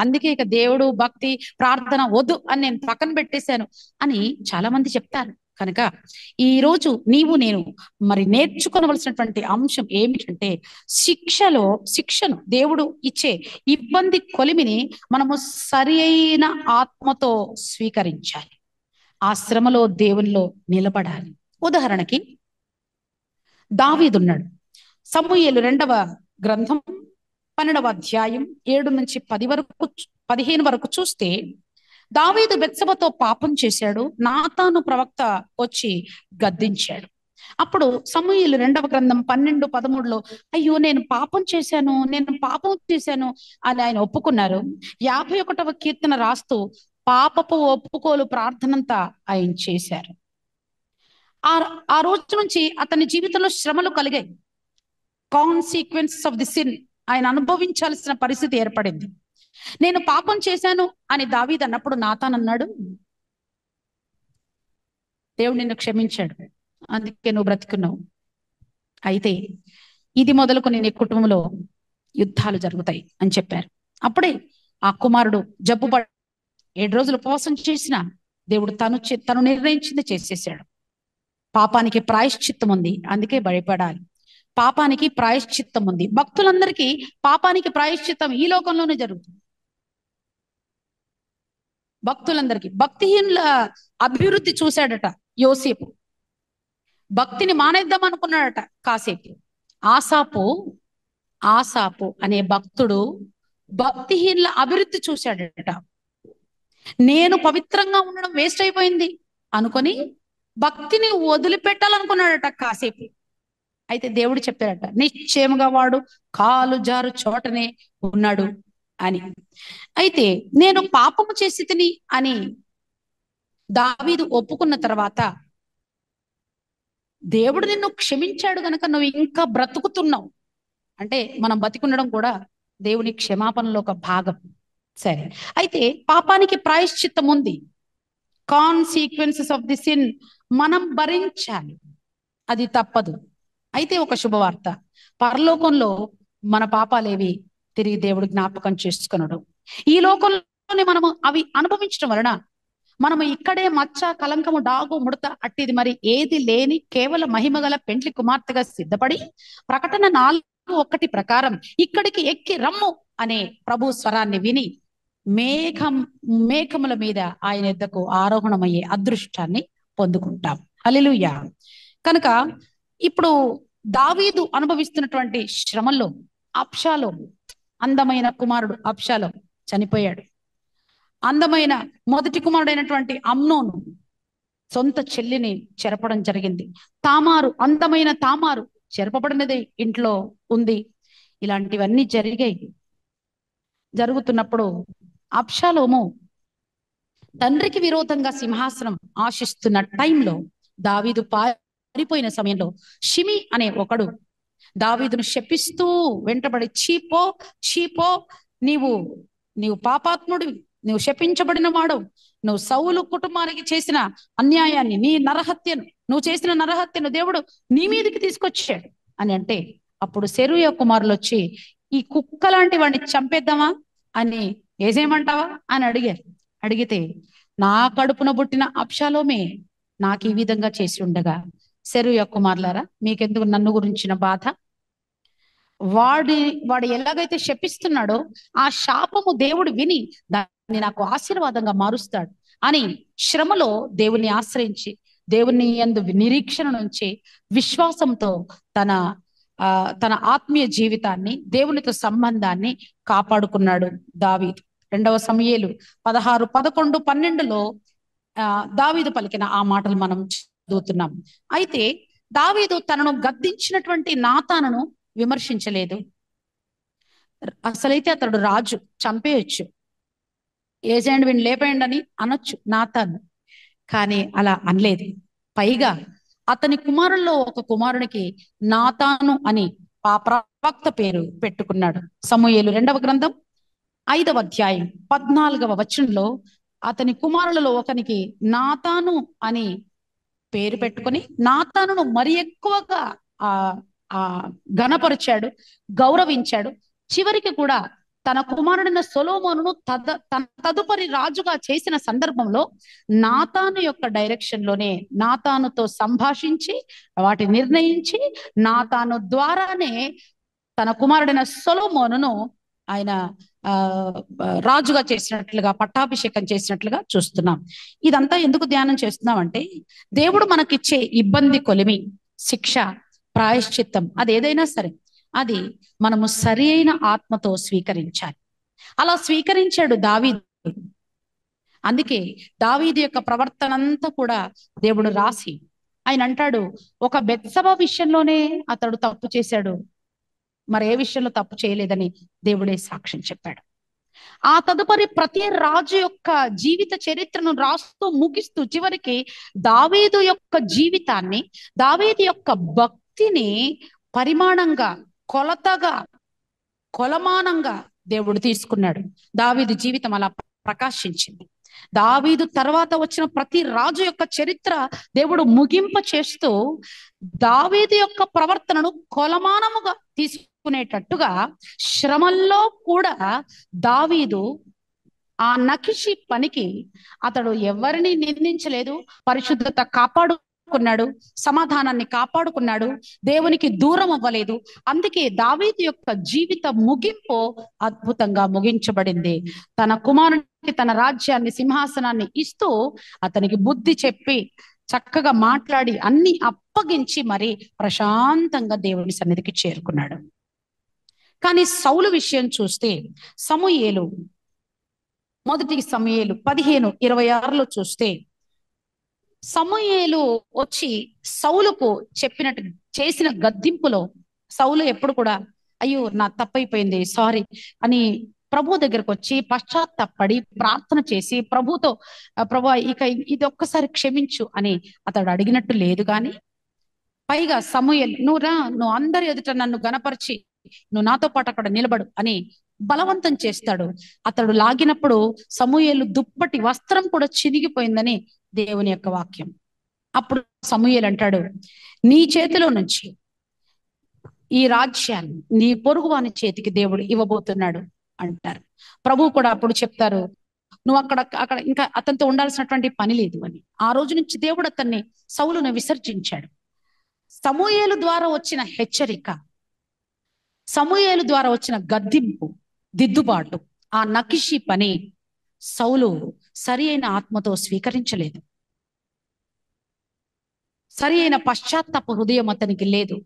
అందుకే ఇక దేవుడు భక్తి ప్రార్థన వద్దు అని నేను పక్కన పెట్టేశాను అని చాలా మంది చెప్తారు. కనుక ఈ రోజు నేను మరి నేర్చుకోవలసినటువంటి అంశం ఏమిటంటే, శిక్షను దేవుడు ఇచ్చే ఇబ్బంది కొలిమిని మనము సరి అయిన ఆత్మతో స్వీకరించాలి. ఆ శ్రమలో దేవునిలో నిలబడాలి. ఉదాహరణకి దావీదున్నాడు. సమూయేలు 2వ గ్రంథం 12వ అధ్యాయం 7 నుంచి 15 వరకు చూస్తే, దావీదు బెత్షెబతో పాపం చేశాడు. నాతాను ప్రవక్త వచ్చి గద్దించాడు. అప్పుడు సమూయేలు 2వ గ్రంథం 12-13లో అయ్యో నేను పాపం చేశాను అని ఆయన ఒప్పుకున్నారు. 51వ కీర్తన రాస్తూ పాపపు ఒప్పుకోలు ప్రార్థనంతా ఆయన చేశారు. ఆ రోజు నుంచి అతని జీవితంలో శ్రమలు కలిగాయి. కాన్సిక్వెన్సెస్ ఆఫ్ ది సిన్ ఆయన అనుభవించాల్సిన పరిస్థితి ఏర్పడింది. నేను పాపం చేశాను అని దావీదు అన్నప్పుడు నాతాన్ అన్నాడు, దేవుడు నిన్ను క్షమించాడు, అందుకే నువ్వు బ్రతికున్నావు. అయితే ఇది మొదలుకొని నీ కుటుంబంలో యుద్ధాలు జరుగుతాయి అని చెప్పారు. అప్పుడే ఆ కుమారుడు జబ్బుపడి 7 రోజులు ఉపవాసం చేసిన దేవుడు తను నిర్ణయించింది చేసేసాడు. పాపానికి ప్రాయశ్చిత్తం ఉంది, అందుకే భయపడాలి. పాపానికి ప్రాయశ్చిత్తం ఉంది. భక్తులందరికీ పాపానికి ప్రాయశ్చిత్తం ఈ లోకంలోనే జరుగుతుంది. భక్తులందరికీ భక్తిహీనుల అభివృద్ధి చూశాడట యోసేపు. భక్తిని మానేద్దాం అనుకున్నాడట కాసేపు. ఆసాపు అనే భక్తుడు భక్తిహీనుల అభివృద్ధి చూశాడట. నేను పవిత్రంగా ఉండడం వేస్ట్ అయిపోయింది అనుకొని భక్తిని వదిలిపెట్టాలనుకున్నాడట కాసేపు. అయితే దేవుడు చెప్పాడట, నిశ్చయముగా వాడు కాలు జారు చోటనే ఉన్నాడు అని. అయితే నేను పాపము చేసి తిని అని దావీదు ఒప్పుకున్న తర్వాత దేవుడు నిన్ను క్షమించాడు గనక నువ్వు ఇంకా బ్రతుకుతున్నావు అంటే, మనం బతికుండడం కూడా దేవుని క్షమాపణలో ఒక భాగం. సరే, అయితే పాపానికి ప్రాయశ్చిత్తం ఉంది. కాన్సిక్వెన్సెస్ ఆఫ్ ది సిన్ మనం భరించాలి, అది తప్పదు. అయితే ఒక శుభవార్త, పరలోకంలో మన పాపాలేవి తిరిగి దేవుడు జ్ఞాపకం చేసుకున్నాడు. ఈ లోకంలోనే మనము అవి అనుభవించడం వలన మనము ఇక్కడే మచ్చ, కలంకము, డాగు, ముడత అట్టిది మరి ఏది లేని కేవలం మహిమగల పెండ్లి కుమార్తెగా సిద్ధపడి ప్రకటన 4:1 ప్రకారం ఇక్కడికి ఎక్కి రమ్ము అనే ప్రభు స్వరాన్ని విని మేఘముల మీద ఆయన యొద్దకు ఆరోహణమయ్యే అదృష్టాన్ని పొందుకుంటాం. హల్లెలూయా. కనుక ఇప్పుడు దావీదు అనుభవిస్తున్నటువంటి శ్రమల్లో అబ్షాలోము, అందమైన కుమారుడు అబ్షాలోము చనిపోయాడు. అందమైన మొదటి కుమారుడైనటువంటి అమ్నోను సొంత చెల్లిని చెరపడం జరిగింది. అందమైన తామారు చెరపబడినది ఇంట్లో ఉంది. ఇలాంటివన్నీ జరుగుతున్నప్పుడు అబ్షాలోము తండ్రికి విరోధంగా సింహాసనం ఆశిస్తున్న టైంలో, దావీదు పారిపోయిన సమయంలో షిమి అనే ఒకడు దావీదును శపిస్తూ వెంటబడి, చీపో నీవు పాపాత్ముడివి, నువ్వు శపించబడిన వాడవు, నువ్వు సౌలు కుటుంబానికి చేసిన అన్యాయాన్ని, నువ్వు చేసిన నరహత్యను దేవుడు నీ మీదకి తీసుకొచ్చాడు అని అంటే, అప్పుడు సెరూయా కుమారులు వచ్చి ఈ కుక్క లాంటి వాడిని చంపేద్దామా అని ఏసేయమంటావా అని అడిగితే, నా కడుపున పుట్టిన అబ్షాలోమే నాకు ఈ విధంగా చేసి ఉండగా సెరూయా కుమారులారా, మీకెందుకు నన్ను గురించిన బాధ? వాడు ఎలాగైతే శపిస్తున్నాడో ఆ శాపము దేవుడు విని దాన్ని నాకు ఆశీర్వాదంగా మారుస్తాడు అని శ్రమలో దేవుని ఆశ్రయించి దేవుని యందు నిరీక్షణ నుంచి విశ్వాసంతో తన తన ఆత్మీయ జీవితాన్ని, దేవునితో సంబంధాన్ని కాపాడుకున్నాడు దావీదు. 2వ సమూయేలు 16, 11, 12లో దావీదు పలికిన ఆ మాటలు మనం చదువుతున్నాం. అయితే దావీదు తనను గద్దించినటువంటి నాతానును విమర్శించలేదు. అసలైతే అతడు రాజు, చంపేయచ్చు, ఏసేయండి వీడిని లేపేయండి అని అనొచ్చు నాతాను, కానీ అలా అనలేదు. పైగా అతని కుమారుల్లో ఒక కుమారునికి నాతాను అని ఆ ప్రవక్త పేరు పెట్టుకున్నాడు. సమూయేలు 2వ గ్రంథం 5వ అధ్యాయం 14వ వచనంలో అతని కుమారులలో ఒకనికి నాతాను అని పేరు పెట్టుకొని నాతానును మరి ఎక్కువగా ఘనపరిచాడు, గౌరవించాడు. చివరికి కూడా తన కుమారుడైన సొలొమోనును తదుపరి రాజుగా చేసిన సందర్భంలో నాతాను యొక్క డైరెక్షన్ లోనే, నాతానుతో సంభాషించి వాటిని నిర్ణయించి నాతాను ద్వారానే తన కుమారుడైన సొలొమోనును ఆయన రాజుగా చేసినట్లుగా, పట్టాభిషేకం చేసినట్లుగా చూస్తున్నాం. ఇదంతా ఎందుకు ధ్యానం చేస్తున్నాం అంటే, దేవుడు మనకిచ్చే ఇబ్బంది, కొలిమి, శిక్ష, ప్రాయశ్చిత్తం అదేదైనా సరే అది మనము సరి అయిన ఆత్మతో స్వీకరించాలి. అలా స్వీకరించాడు దావీదు. అందుకే దావీదు యొక్క ప్రవర్తన అంతా కూడా దేవుడు రాసి ఆయన అంటాడు, ఒక బెత్సెబా విషయంలోనే అతడు తప్పు చేశాడు, మరి ఏ విషయంలో తప్పు చేయలేదని దేవుడే సాక్ష్యం చెప్పాడు. ఆ తదుపరి ప్రతి రాజు యొక్క జీవిత చరిత్రను రాస్తూ ముగిస్తూ చివరికి దావీదు యొక్క జీవితాన్ని, దావీదు యొక్క భక్తిని పరిమాణంగా, కొలతగా, కొలమానంగా దేవుడు తీసుకున్నాడు. దావీదు జీవితం అలా ప్రకాశించింది. దావీదు తర్వాత వచ్చిన ప్రతి రాజు యొక్క చరిత్ర దేవుడు ముగింప చేస్తూ దావీదు యొక్క ప్రవర్తనను కొలమానముగా తీసుకునేటట్టుగా శ్రమల్లో కూడా దావీదు ఆ నకిషి పనికి అతడు ఎవరిని నిందించలేదు, పరిశుద్ధత కాపాడుకున్నాడు, సమాధానాన్ని కాపాడుకున్నాడు, దేవునికి దూరం అవ్వలేదు. అందుకే దావీదు యొక్క జీవిత ముగింపు అద్భుతంగా ముగించబడింది. తన కుమారునికి తన రాజ్యాన్ని, సింహాసనాన్ని ఇస్తూ అతనికి బుద్ధి చెప్పి చక్కగా మాట్లాడి అన్ని అప్పగించి మరి ప్రశాంతంగా దేవుని సన్నిధికి చేరుకున్నాడు. కానీ సౌలు విషయం చూస్తే సమూయేలు, 1 సమూయేలు 15:26లో చూస్తే సమూయేలు వచ్చి సౌలుకు చెప్పినట్టు చేసిన గద్దింపులో సౌలు ఎప్పుడు కూడా అయ్యో నా తప్పైపోయింది, సారీ అని ప్రభు దగ్గరకు వచ్చి పశ్చాత్తాపడి ప్రార్థన చేసి ప్రభుతో, ప్రభు ఇక ఇది ఒక్కసారి క్షమించు అని అతడు అడిగినట్టు లేదు. కానీ పైగా సమూయేలు నువ్వు అందరి ఎదుట నన్ను గణపరిచి నువ్వు నాతో పాటు అక్కడ నిలబడు అని బలవంతం చేస్తాడు. అతడు లాగినప్పుడు సమూయేలు దుప్పటి వస్త్రం కూడా చినిగిపోయిందని దేవుని యొక్క వాక్యం. అప్పుడు సమూయేలు అంటాడు, నీ చేతిలో నుంచి ఈ రాజ్యాన్ని నీ పొరుగువాని చేతికి దేవుడు ఇవ్వబోతున్నాడు అంటారు. ప్రభు కూడా అప్పుడు చెప్తారు, నువ్వు అక్కడ ఇంకా అతనితో ఉండాల్సినటువంటి పని లేదు అని. ఆ రోజు నుంచి దేవుడు అతన్ని, సౌలును విసర్జించాడు. సమూయేలు ద్వారా వచ్చిన హెచ్చరిక, సమూయేలు ద్వారా వచ్చిన గద్దింపు, దిద్దుబాటు, ఆ నకిషి పని సౌలు సరి అయిన ఆత్మతో స్వీకరించలేదు. సరి అయిన పశ్చాత్తాప హృదయం అతనికి లేదు.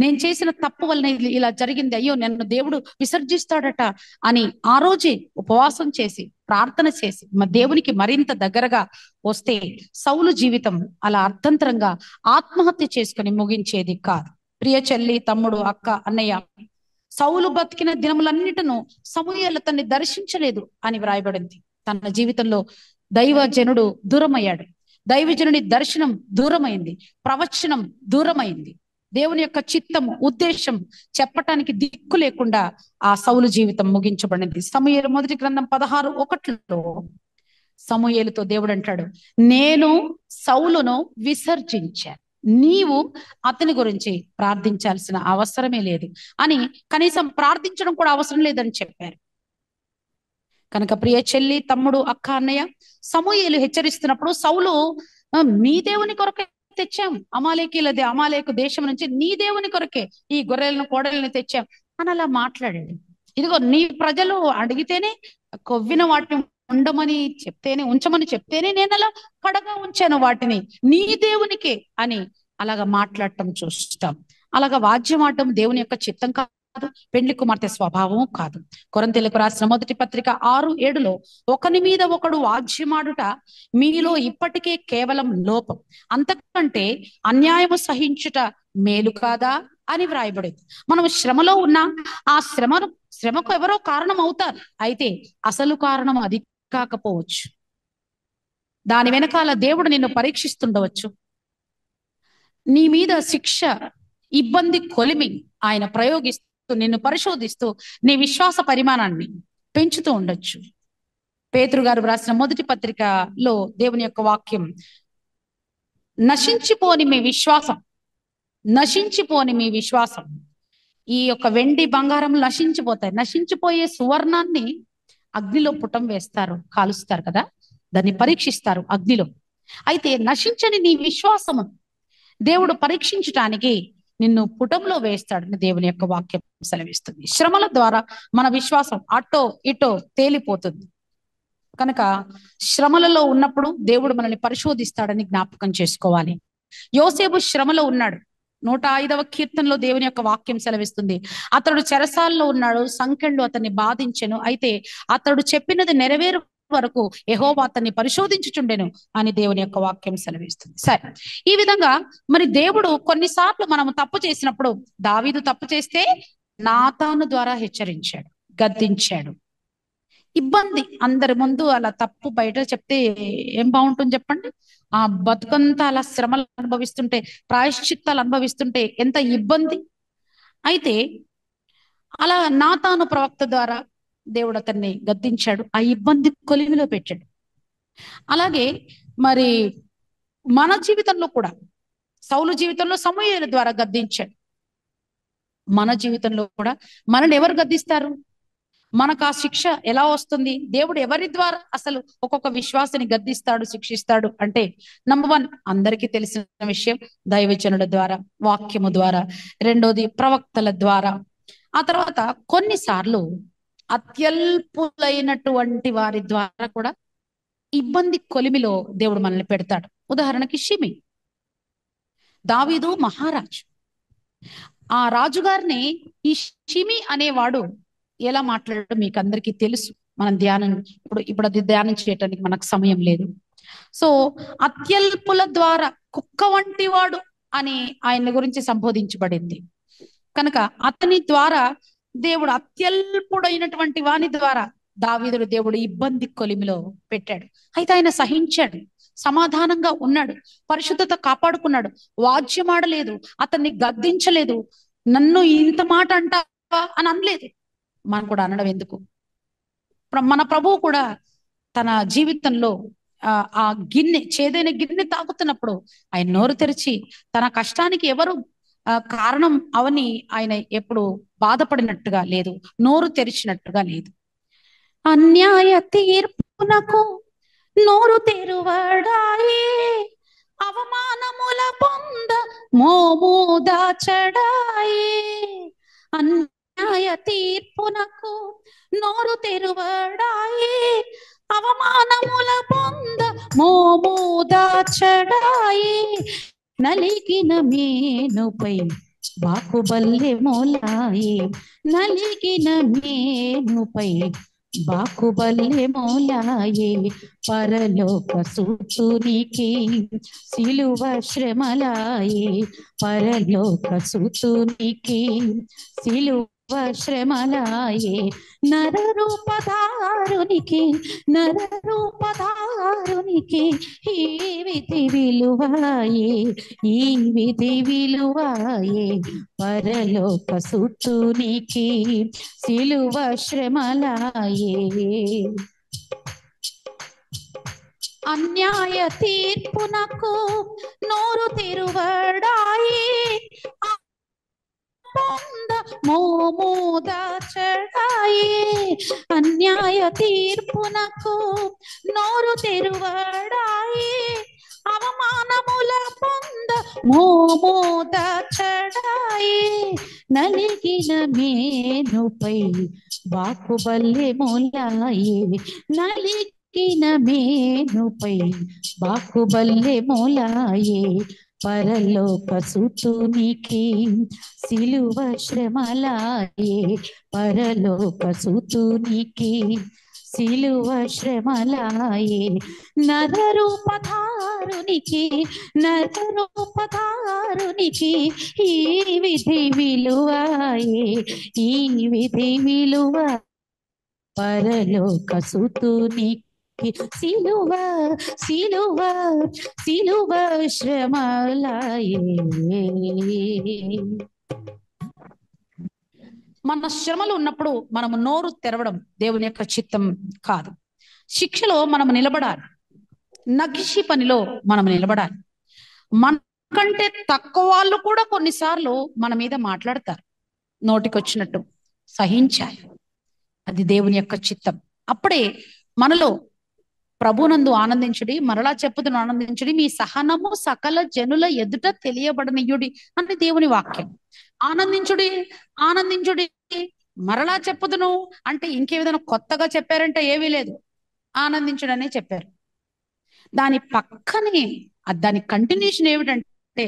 నేను చేసిన తప్పు వలన ఇలా జరిగింది, అయ్యో నన్ను దేవుడు విసర్జిస్తాడట అని ఆ రోజే ఉపవాసం చేసి ప్రార్థన చేసి దేవునికి మరింత దగ్గరగా వస్తే సౌలు జీవితం అలా అర్థంతరంగా ఆత్మహత్య చేసుకుని ముగించేది కాదు. ప్రియ చెల్లి, తమ్ముడు, అక్క, అన్నయ్య, సౌలు బతికిన దినములన్నిటను సమూయేలు అతన్ని దర్శించలేదు అని వ్రాయబడింది. తన జీవితంలో దైవజనుడు దూరమయ్యాడు, దైవజనుడి దర్శనం దూరమైంది, ప్రవచనం దూరమైంది, దేవుని యొక్క చిత్తం, ఉద్దేశం చెప్పటానికి దిక్కు లేకుండా ఆ సౌలు జీవితం ముగించబడింది. సమూయేలు 1 గ్రంథం 16:1లో సమూయేలుతో దేవుడు అంటాడు, నేను సౌలును విసర్జించాను, నీవు అతని గురించి ప్రార్థించాల్సిన అవసరమే లేదు అని, కనీసం ప్రార్థించడం కూడా అవసరం లేదని చెప్పారు. కనుక ప్రియ చెల్లి, తమ్ముడు, అక్క, అన్నయ్య, సమూయేలు హెచ్చరిస్తున్నప్పుడు సౌలు మీ దేవుని కొరకే తెచ్చాం, అమాలేకు దేశం నుంచి నీ దేవుని కొరకే ఈ గొర్రెలను కోడలను తెచ్చాం అని అలా మాట్లాడాడు. ఇదిగో నీ ప్రజలు అడిగితేనే, కొవ్విన వాటిని ఉంచమని చెప్తేనే నేను అలా కడగా ఉంచాను వాటిని నీ దేవునికే అని అలాగా మాట్లాడటం చూస్తాం. అలాగా వాద్యం ఆడటం దేవుని యొక్క చిత్తం కాదు, పెండ్లి కుమార్తె స్వభావం కాదు. కొరింథీయులకు రాసిన మొదటి పత్రిక 6:7 ఒకని మీద ఒకడు వాద్యమాడుట మీలో ఇప్పటికే కేవలం లోపం, అంతకంటే అన్యాయము సహించుట మేలు కాదా అని వ్రాయబడింది. మనం శ్రమలో ఉన్నా ఆ శ్రమకు ఎవరో కారణం అవుతారు, అయితే అసలు కారణం అది కాకపోవచ్చు. దాని వెనకాల దేవుడు నిన్ను పరీక్షిస్తుండవచ్చు. నీ మీద శిక్ష, ఇబ్బంది కొలిమి ఆయన ప్రయోగిస్తూ నిన్ను పరిశోధిస్తూ నీ విశ్వాస పరిమాణాన్ని పెంచుతూ ఉండొచ్చు. పేతురు గారు రాసిన మొదటి పత్రికలో దేవుని యొక్క వాక్యం, నశించిపోని మీ విశ్వాసం. ఈ యొక్క వెండి బంగారం నశించిపోతాయి. నశించిపోయే సువర్ణాన్ని అగ్నిలో పుటం వేస్తారు, కాలుస్తారు కదా, దాన్ని పరీక్షిస్తారు అగ్నిలో. అయితే నశించని నీ విశ్వాసము దేవుడు పరీక్షించటానికి నిన్ను పుటంలో వేస్తాడని దేవుని యొక్క వాక్యం సెలవిస్తుంది. శ్రమల ద్వారా మన విశ్వాసం అటో ఇటో తేలిపోతుంది. కనుక శ్రమలలో ఉన్నప్పుడు దేవుడు మనల్ని పరిశోధిస్తాడని జ్ఞాపకం చేసుకోవాలి. యోసేపు శ్రమలో ఉన్నాడు. 105వ కీర్తనలో దేవుని యొక్క వాక్యం సెలవిస్తుంది, అతడు చెరసాల్లో ఉన్నాడు, సంకెళ్ళు అతన్ని బాధించెను, అయితే అతడు చెప్పినది నెరవేరు వరకు యెహోవా అతన్ని పరిశోధించుచుండెను అని దేవుని యొక్క వాక్యం సెలవిస్తుంది. సరే, ఈ విధంగా మరి దేవుడు కొన్నిసార్లు మనం తప్పు చేసినప్పుడు, దావీదు తప్పు చేస్తే నాతాను ద్వారా హెచ్చరించాడు, గద్దించాడు. ఇబ్బంది, అందరి ముందు అలా తప్పు బయట చెప్తే ఏం బాగుంటుంది చెప్పండి? ఆ బతుకంతా అలా శ్రమలు అనుభవిస్తుంటే, ప్రాయశ్చిత్తాలు అనుభవిస్తుంటే ఎంత ఇబ్బంది. అయితే అలా నాతాను ప్రవక్త ద్వారా దేవుడు అతన్ని గద్దించాడు, ఆ ఇబ్బంది కొలిమిలో పెట్టాడు. అలాగే మరి మన జీవితంలో కూడా సౌలు జీవితంలో సమూయేలు ద్వారా గద్దించాడు. మన జీవితంలో కూడా మనల్ని ఎవరు గద్దిస్తారు? మనకు ఆ శిక్ష ఎలా వస్తుంది? దేవుడు ఎవరి ద్వారా అసలు ఒక్కొక్క విశ్వాసిని గద్దిస్తాడు, శిక్షిస్తాడు అంటే, నంబర్ 1 అందరికీ తెలిసిన విషయం, దైవజనుల ద్వారా, వాక్యము ద్వారా. రెండోది ప్రవక్తల ద్వారా. ఆ తర్వాత కొన్నిసార్లు అత్యల్పులైనటువంటి వారి ద్వారా కూడా ఇబ్బంది కొలిమిలో దేవుడు మనల్ని పెడతాడు. ఉదాహరణకి షిమి, దావీదు మహారాజు. ఆ రాజుగారిని ఈ షిమి అనేవాడు ఎలా మాట్లాడాడో మీకు అందరికీ తెలుసు. మనం ఇప్పుడు అది ధ్యానం చేయటానికి మనకు సమయం లేదు. సో అత్యల్పుల ద్వారా కుక్క వంటి వాడు అని ఆయన గురించి సంబోధించబడింది. కనుక అతని ద్వారా దేవుడు, అత్యల్పుడైనటువంటి వాని ద్వారా దావీదుడు దేవుడు ఇబ్బంది కొలిమిలో పెట్టాడు. అయితే ఆయన సహించాడు, సమాధానంగా ఉన్నాడు, పరిశుద్ధత కాపాడుకున్నాడు, వాద్యమాడలేదు, అతన్ని గద్దించలేదు, నన్ను ఇంత మాట అంటావా అని అనలేదు. మనం కూడా అనడం ఎందుకు? మన ప్రభువు కూడా తన జీవితంలో ఆ చేదైన గిన్నె తాగుతున్నప్పుడు ఆయన నోరు తెరిచి తన కష్టానికి ఎవరు కారణం అవని ఆయన ఎప్పుడు బాధపడినట్టుగా లేదు, నోరు తెరిచినట్టుగా లేదు. అన్యాయ తీర్పునకు నోరు తెరువడాయే, అవమానముల పొంద మోము దాచడాయే. అన్యాయ తీర్పునకు నోరు తెరువడాయే, అవమానముల పొంద మోము దాచడాయే. నలిగిన మేనుపై బాకుబల్లె మోలాయే, నలిగిన మేనుపై బాకుబల్లె మోలాయే. పరలోక సూతునికి సిలువ శ్రమలాయే, పరలోక సూతునికి సిలువ శ్రమలాయే. నరరూపధారునికి ఈ విధి విలువాయే, ఈ విధి విలువాయే. పరలోక సూతునికి సిలువ శ్రమలాయే. అన్యాయ తీర్పునకు నోరు తెరువడాయే, పొంద మోము దాచడాయే. అన్యాయ తీర్పునకు నోరు తెరువడాయే, అవమాన అవమానముల పొంద మోమోద చడాయి నలిగిన మేనుపై బాకుబల్లె మూలాయే నలిగిన మేనుపై బాకుబల్లె మూలాయే పరలోక సుతునికి సిలువ శ్రమలాయే పరలోక సుతునికి సిలువ శ్రమలాయే నరరూపధారునికి ఈ విధి విలువాయే ఈ విధి విలువ పరలోక సుతునికి సిలువ సిలువ సిలువ శ్రమలాయే. మన శ్రమలు ఉన్నప్పుడు మనము నోరు తెరవడం దేవుని యొక్క చిత్తం కాదు. శిక్షలో మనము నిలబడాలి, నగిషి పనిలో మనం నిలబడాలి. మనకంటే తక్కువ వాళ్ళు కూడా కొన్నిసార్లు మన మీద మాట్లాడతారు, నోటికొచ్చినట్టు సహించాలి. అది దేవుని యొక్క చిత్తం. అప్పుడే మనలో ప్రభునందు ఆనందించుడి, మరలా చెప్పుదును ఆనందించుడి, మీ సహనము సకల జనుల ఎదుట తెలియబడనీయుడి అని దేవుని వాక్యం. ఆనందించుడి ఆనందించుడి, మరలా చెప్పుదును అంటే ఇంకేదైనా కొత్తగా చెప్పారంటే ఏమీ లేదు, ఆనందించుడనే చెప్పారు. దాని పక్కనే దాని కంటిన్యూషన్ ఏమిటంటే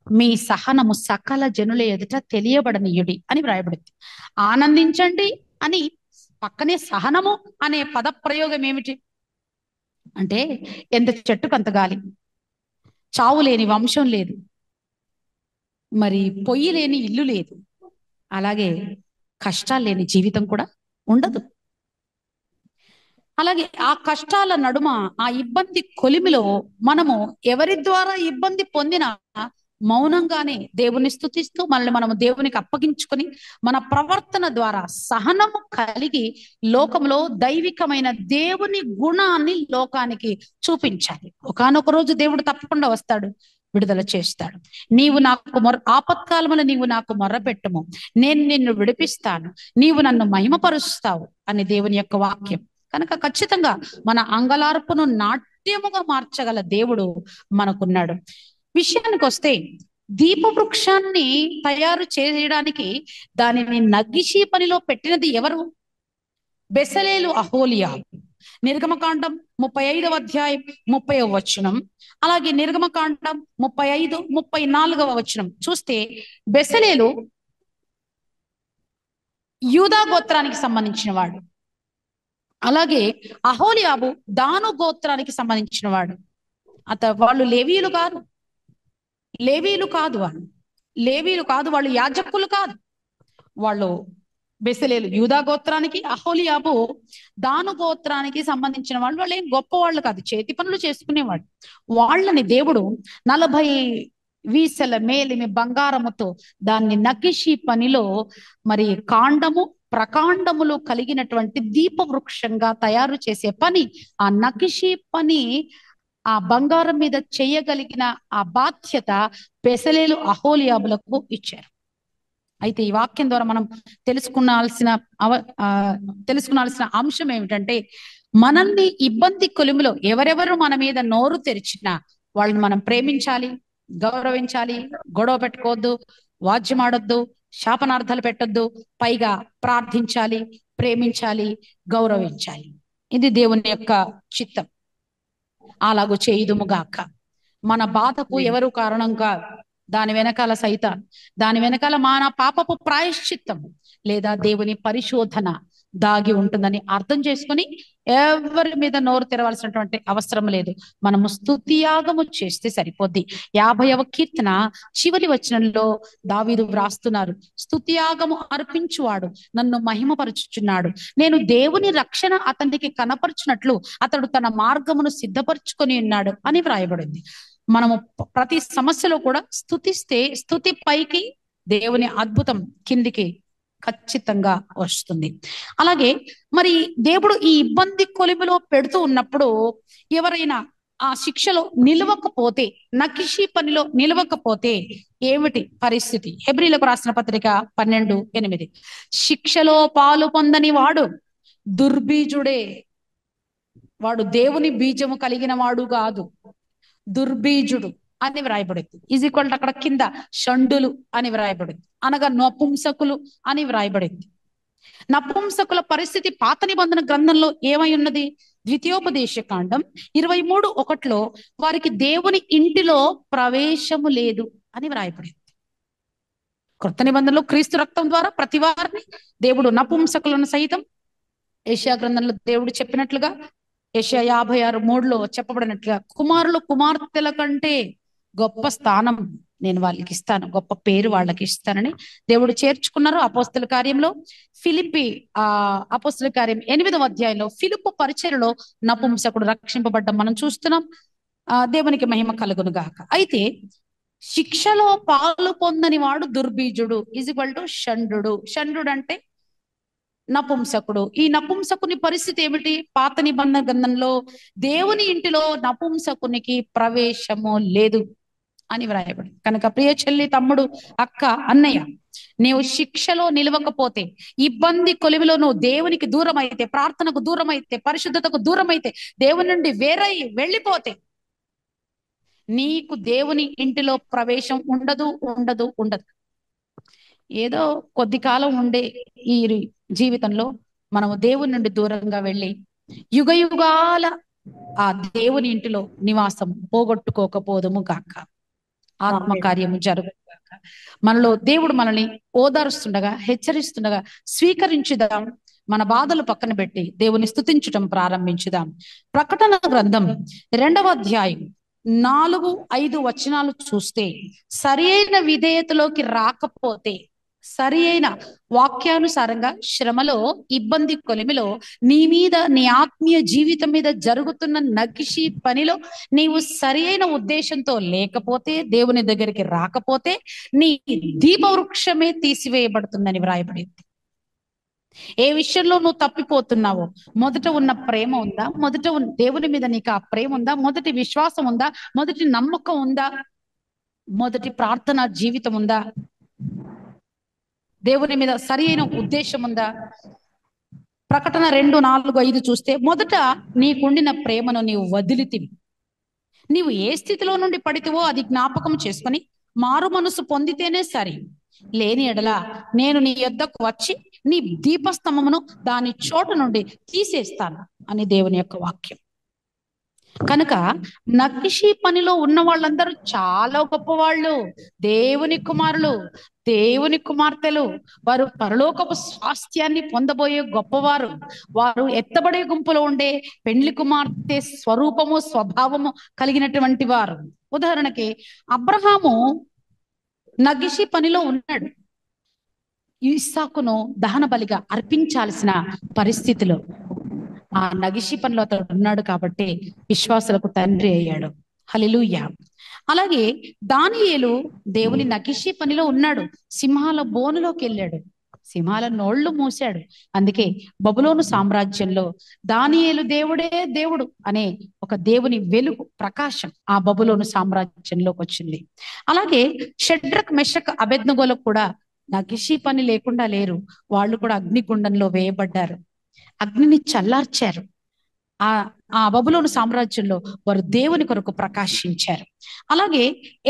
మీ సహనము సకల జనుల ఎదుట తెలియబడనీయుడి అని వ్రాయబడింది. ఆనందించండి అని పక్కనే సహనము అనే పద ప్రయోగం ఏమిటి అంటే, ఎంత చెట్టుకు అంత గాలి, చావు లేని వంశం లేదు, మరి పొయ్యి లేని ఇల్లు లేదు, అలాగే కష్టాలు లేని జీవితం కూడా ఉండదు. అలాగే ఆ కష్టాల నడుమ, ఆ ఇబ్బంది కొలిమిలో మనము ఎవరి ద్వారా ఇబ్బంది పొందినా మౌనంగానే దేవుని స్తుతిస్తూ మనల్ని మనము దేవునికి అప్పగించుకొని మన ప్రవర్తన ద్వారా సహనము కలిగి లోకంలో దైవికమైన దేవుని గుణాన్ని లోకానికి చూపించాలి. ఒకానొక రోజు దేవుడు తప్పకుండా వస్తాడు, విడుదల చేస్తాడు. నీవు నాకు ఆపత్కాలములో నీవు నాకు మొర్రపెట్టుము, నేను నిన్ను విడిపిస్తాను, నీవు నన్ను మహిమపరుస్తావు అని దేవుని యొక్క వాక్యం. కనుక ఖచ్చితంగా మన అంగలార్పును నాట్యముగా మార్చగల దేవుడు మనకున్నాడు. విషయానికి వస్తే, దీపవృక్షాన్ని తయారు చేయడానికి దానిని నగిషి పనిలో పెట్టినది ఎవరు? బెసలేలు అహోలియాబు. నిర్గమకాండం 35వ అధ్యాయం 30వ వచనం, అలాగే నిర్గమకాండం 35, 34వ వచనం చూస్తే బెసలేలు యూదా గోత్రానికి సంబంధించిన వాడు, అలాగే అహోలియాబు దాను గోత్రానికి సంబంధించిన వాడు. వాళ్ళు లేవీయులు కాదు, వాళ్ళు యాజకులు కాదు. వాళ్ళు బెసలేలు యూదా గోత్రానికి, అహోలియాబు దాను గోత్రానికి సంబంధించిన వాళ్ళు. వాళ్ళు ఏం గొప్ప వాళ్ళు కాదు, చేతి పనులు చేసుకునేవాడు. వాళ్ళని దేవుడు 40 వీసల మేలిమి బంగారముతో దాన్ని నగిషి పనిలో మరి కాండము ప్రకాండములు కలిగినటువంటి దీపవృక్షంగా తయారు చేసే పని, ఆ నగిషి పని, ఆ బంగారం మీద చేయగలిగిన ఆ బాధ్యత బెసలేలు అహోలియాబులకు ఇచ్చారు. అయితే ఈ వాక్యం ద్వారా మనం తెలుసుకునాల్సిన అంశం ఏమిటంటే, మనల్ని ఇబ్బంది కొలిమిలో ఎవరెవరు మన మీద నోరు తెరిచినా వాళ్ళని మనం ప్రేమించాలి, గౌరవించాలి, గొడవ పెట్టుకోవద్దు, వాద్యమాడొద్దు, శాపనార్థాలు పెట్టొద్దు, పైగా ప్రార్థించాలి, ప్రేమించాలి, గౌరవించాలి. ఇది దేవుని యొక్క చిత్తం. అలాగూ చేయుదుముగాక. మన బాధకు ఎవరు కారణం కాదు, దాని వెనకాల సైతాన్, దాని వెనకాల మన పాపపు ప్రాయశ్చిత్తం లేదా దేవుని పరిశోధన దాగి ఉంటుందని అర్థం చేసుకొని ఎవరి మీద నోరు తెరవాల్సినటువంటి అవసరం లేదు. మనము స్తుతియాగము చేస్తే సరిపోద్ది. 50వ కీర్తన చివరి వచనంలో దావీదు వ్రాస్తున్నారు, స్తుతియాగము అర్పించువాడు నన్ను మహిమపరచుచున్నాడు, నేను దేవుని రక్షణ అతనికి కనపరచునట్లు అతడు తన మార్గమును సిద్ధపరచుకొని ఉన్నాడు అని వ్రాయబడింది. మనము ప్రతి సమస్యలో కూడా స్తుతిస్తే స్తుతి పైకి, దేవుని అద్భుతం కిందికి ఖచ్చితంగా వస్తుంది. అలాగే మరి దేవుడు ఈ ఇబ్బంది కొలిమిలో పెడుతూ ఉన్నప్పుడు ఎవరైనా ఆ శిక్షలో నిలవకపోతే, నగిషి పనిలో నిలవకపోతే ఏమిటి పరిస్థితి? హెబ్రీలకు రాసిన పత్రిక 12:8, శిక్షలో పాలు పొందని వాడు దుర్బీజుడే, వాడు దేవుని బీజము కలిగిన వాడు కాదు, దుర్బీజుడు అని వ్రాయబడింది. ఈజ్ ఈక్వల్ టు అక్కడ కింద షండులు అని వ్రాయబడింది, అనగా నపుంసకులు అని వ్రాయబడింది. నపుంసకుల పరిస్థితి పాత నిబంధన గ్రంథంలో ఏమై ఉన్నది? ద్వితీయోపదేశ కాండం 23:1 వారికి దేవుని ఇంటిలో ప్రవేశము లేదు అని వ్రాయబడింది. కొత్త నిబంధనలో క్రీస్తు రక్తం ద్వారా ప్రతి వారిని దేవుడు నపుంసకులను సైతం యెషయా గ్రంథంలో దేవుడు చెప్పినట్లుగా యెషయా 56:3 చెప్పబడినట్లుగా కుమారులు కుమార్తెల కంటే గొప్ప స్థానం నేను వాళ్ళకి ఇస్తాను, గొప్ప పేరు వాళ్ళకి ఇస్తానని దేవుడు చేర్చుకున్నారు. అపోస్తల కార్యంలో ఫిలిప్పి అపోస్తల కార్యం 8వ అధ్యాయంలో ఫిలిప్పు పరిచర్యలో నపుంసకుడు రక్షింపబడ్డం మనం చూస్తున్నాం. దేవునికి మహిమ కలుగును గాక. అయితే శిక్షలో పాలు పొందని వాడు దుర్బీజుడు ఈజ్ ఈక్వల్ టు షండు. షండు అంటే నపుంసకుడు. ఈ నపుంసకుని పరిస్థితి ఏమిటి? పాత నిబంధన గ్రంథంలో దేవుని ఇంటిలో నపుంసకునికి ప్రవేశము లేదు అని వ్రాయబడి. కనుక ప్రియ చెల్లి, తమ్ముడు, అక్క, అన్నయ్య, నీవు శిక్షలో నిలవకపోతే, ఇబ్బంది కొలివిలో నువ్వు దేవునికి దూరం అయితే, ప్రార్థనకు దూరం అయితే, పరిశుద్ధతకు దూరం అయితే, దేవుని నుండి వేరై వెళ్ళిపోతే నీకు దేవుని ఇంటిలో ప్రవేశం ఉండదు. ఏదో కొద్ది కాలం ఉండే ఈ జీవితంలో మనము దేవుని నుండి దూరంగా వెళ్ళి యుగ యుగాల ఆ దేవుని ఇంటిలో నివాసం పోగొట్టుకోకపోదుము గాక. ఆత్మకార్యము జరుగును గాక. మనలో దేవుడు మనల్ని ఓదారుస్తుండగా, హెచ్చరిస్తుండగా స్వీకరించుదాం. మన బాధలు పక్కన పెట్టి దేవుని స్తుతించటం ప్రారంభించుదాం. ప్రకటన గ్రంథం 2వ అధ్యాయం 4-5 వచనాలు చూస్తే, సరి అయిన విధేయతలోకి రాకపోతే, సరి అయిన వాక్యానుసారంగా శ్రమలో, ఇబ్బంది కొలిమిలో, నీ మీద, నీ ఆత్మీయ జీవితం మీద జరుగుతున్న నగిషి పనిలో నీవు సరి అయిన ఉద్దేశంతో లేకపోతే, దేవుని దగ్గరికి రాకపోతే నీ దీపవృక్షమే తీసివేయబడుతుందని వ్రాయబడింది. ఏ విషయంలో నువ్వు తప్పిపోతున్నావో, మొదట ఉన్న ప్రేమ ఉందా? మొదట దేవుని మీద నీకు ఆ ప్రేమ ఉందా? మొదటి విశ్వాసం ఉందా? మొదటి నమ్మకం ఉందా? మొదటి ప్రార్థన జీవితం ఉందా? దేవుని మీద సరి అయిన ఉద్దేశం ఉందా? ప్రకటన 2:4-5 చూస్తే, మొదట నీకుండిన ప్రేమను నీవు వదిలితివి. నీవు ఏ స్థితిలో నుండి పడితివో అది జ్ఞాపకం చేసుకొని మారు మనసు పొందితేనే సరి. లేని ఎడల నేను నీ యొద్దకు వచ్చి నీ దీపస్తంభమును దాని చోటు నుండి తీసేస్తాను అని దేవుని యొక్క వాక్యం. కనుక నగిషి పనిలో ఉన్న వాళ్ళందరూ చాలా గొప్పవాళ్ళు, దేవుని కుమారులు, దేవుని కుమార్తెలు. వారు పరలోకపు స్వాస్థ్యాన్ని పొందబోయే గొప్పవారు. వారు ఎత్తబడే గుంపులో ఉండే పెండ్లి కుమార్తె స్వరూపము, స్వభావము కలిగినటువంటి వారు. ఉదాహరణకి అబ్రహాము నగిషి పనిలో ఉన్నాడు. ఇస్సాకును దహన బలిగా అర్పించాల్సిన పరిస్థితిలో ఆ నగిషి పనిలో అతడు ఉన్నాడు కాబట్టి విశ్వాసులకు తండ్రి అయ్యాడు. హల్లెలూయా. అలాగే దానియేలు దేవుని నగిషి పనిలో ఉన్నాడు. సింహాల బోనులోకి వెళ్ళాడు, సింహాల నోళ్లు మూసాడు. అందుకే బబులోను సామ్రాజ్యంలో దానియేలు దేవుడే దేవుడు అనే ఒక దేవుని వెలుగు, ప్రకాశం ఆ బబులోను సామ్రాజ్యంలోకి వచ్చింది. అలాగే షడ్రక్, మెషక్, అబేద్నెగోలకు కూడా నగిషి పని లేకుండా లేరు. వాళ్ళు కూడా అగ్నిగుండంలో వేయబడ్డారు, అగ్నిని చల్లార్చారు. ఆ బబులోను సామ్రాజ్యంలో వారు దేవుని కొరకు ప్రకాశించారు. అలాగే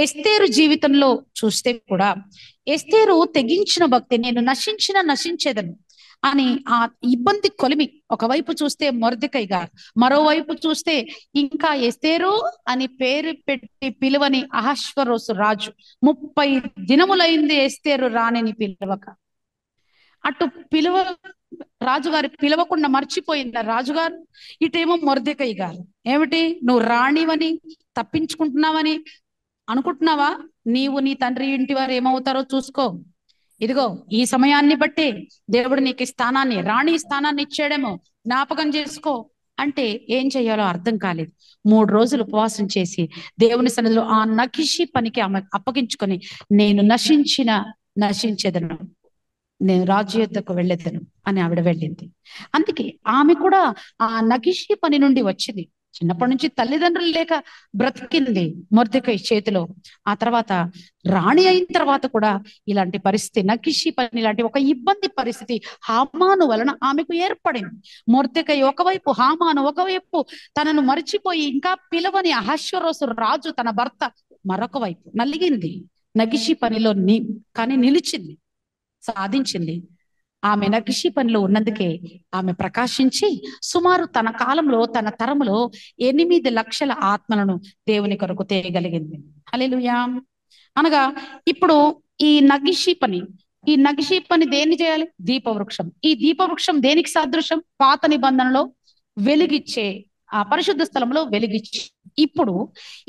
ఎస్తేరు జీవితంలో చూస్తే కూడా, ఎస్తేరు తెగించిన భక్తి, నేను నశించేదను అని ఆ ఇబ్బంది కొలిమి ఒకవైపు చూస్తే మొర్దెకై గారు, మరోవైపు చూస్తే ఇంకా ఎస్తేరు అని పేరు పెట్టి పిలువని అహష్వరోసు రాజు. 30 దినములైంది ఎస్తేరు రాణిని పిలవక. అటు రాజుగారు పిలవకుండా మర్చిపోయింది రాజుగారు. ఇటేమో మొర్దెకై గారు, ఏమిటి నువ్వు రాణివని తప్పించుకుంటున్నావని అనుకుంటున్నావా? నీవు నీ తండ్రి ఇంటి వారు ఏమవుతారో చూసుకో. ఇదిగో ఈ సమయాన్ని బట్టి దేవుడు నీకు స్థానాన్ని, రాణి స్థానాన్ని ఇచ్చాడేమో, జ్ఞాపకం చేసుకో అంటే ఏం చెయ్యాలో అర్థం కాలేదు. 3 రోజులు ఉపవాసం చేసి దేవుని సన్నిధిలో ఆ నగిషి పనికి ఆమె అప్పగించుకొని, నేను నశించేదను, నేను రాజు యొద్దకు వెళ్ళేదను అని ఆవిడ వెళ్ళింది. అందుకే ఆమె కూడా ఆ నగిషి పని నుండి వచ్చింది. చిన్నప్పటి నుంచి తల్లిదండ్రులు లేక బ్రతికింది మొర్దెకై చేతిలో. ఆ తర్వాత రాణి అయిన తర్వాత కూడా ఇలాంటి పరిస్థితి, నగిషీ పని ఇలాంటి ఒక ఇబ్బంది పరిస్థితి హామాను వలన ఆమెకు ఏర్పడింది. మొర్దెకై ఒకవైపు, హామాను ఒకవైపు, తనను మరిచిపోయి ఇంకా పిలవని అహష్వేరోషు రాజు తన భర్త మరొక వైపు నలిగింది. నగిషీ పనిలో కానీ నిలిచింది, సాధించింది. ఆమె నగిషీ పనిలో ఉన్నందుకే ఆమె ప్రకాశించి సుమారు తన కాలంలో, తన తరములో 8 లక్షల ఆత్మలను దేవుని కొరకు తేయగలిగింది. హల్లెలూయా. అనగా ఇప్పుడు ఈ నగిషీ పని దేన్ని చేయాలి? దీపవృక్షం. ఈ దీపవృక్షం దేనికి సాదృశ్యం? పాత నిబంధనలో వెలిగిచ్చే, ఆ పరిశుద్ధ స్థలంలో వెలిగిచ్చే. ఇప్పుడు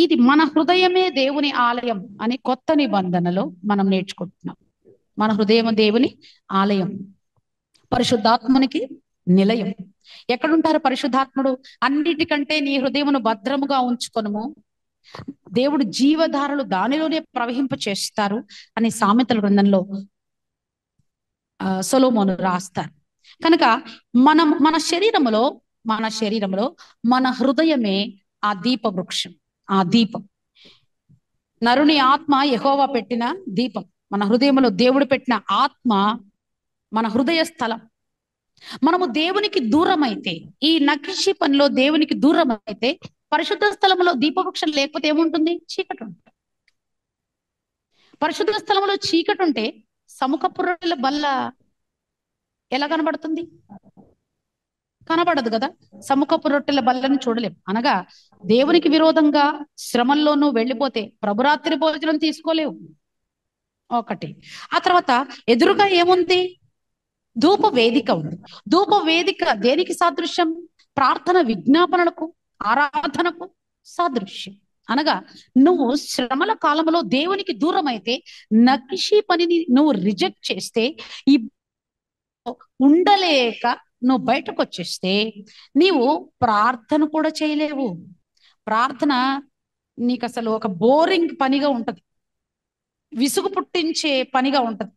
ఇది మన హృదయమే దేవుని ఆలయం అని కొత్త నిబంధనలో మనం నేర్చుకుంటున్నాం. మన హృదయం దేవుని ఆలయం, పరిశుద్ధాత్మనికి నిలయం. ఎక్కడుంటారు పరిశుద్ధాత్ముడు? అన్నిటికంటే నీ హృదయమును భద్రముగా ఉంచుకొనుము, దేవుడు జీవధారలు దానిలోనే ప్రవహింప చేస్తారు అని సామెతల గ్రంథంలో సొలొమోను రాస్తారు. కనుక మన శరీరములో మన హృదయమే ఆ దీప వృక్షం, ఆ దీపం. నరుని ఆత్మ యెహోవా పెట్టిన దీపం. మన హృదయంలో దేవుడు పెట్టిన ఆత్మ మన హృదయ స్థలం. మనము దేవునికి దూరం అయితే, ఈ నగిషీ పనిలో దేవునికి దూరం అయితే, పరిశుద్ధ స్థలంలో దీపవృక్షం లేకపోతే ఏముంటుంది? చీకటి ఉంటుంది. పరిశుద్ధ స్థలంలో చీకటి ఉంటే సముఖపు రొట్టెల బల్ల ఎలా కనబడుతుంది? కనబడదు కదా. సముఖపు రొట్టెల బల్లను చూడలేం. అనగా దేవునికి విరోధంగా శ్రమల్లోనూ వెళ్ళిపోతే ప్రభురాత్రి భోజనం తీసుకోలేవు, ఒకటి. ఆ తర్వాత ఎదురుగా ఏముంది? ధూప వేదిక ఉంది. ధూప వేదిక దేనికి సాదృశ్యం? ప్రార్థన విజ్ఞాపనలకు, ఆరాధనకు సాదృశ్యం. అనగా నువ్వు శ్రమల కాలంలో దేవునికి దూరం అయితే, నగిషీ పనిని నువ్వు రిజెక్ట్ చేస్తే, ఈ ఉండలేక నువ్వు బయటకు వచ్చేస్తే నీవు ప్రార్థన కూడా చేయలేవు. ప్రార్థన నీకు అసలు ఒక బోరింగ్ పనిగా ఉంటది, విసుగు పుట్టించే పనిగా ఉంటది.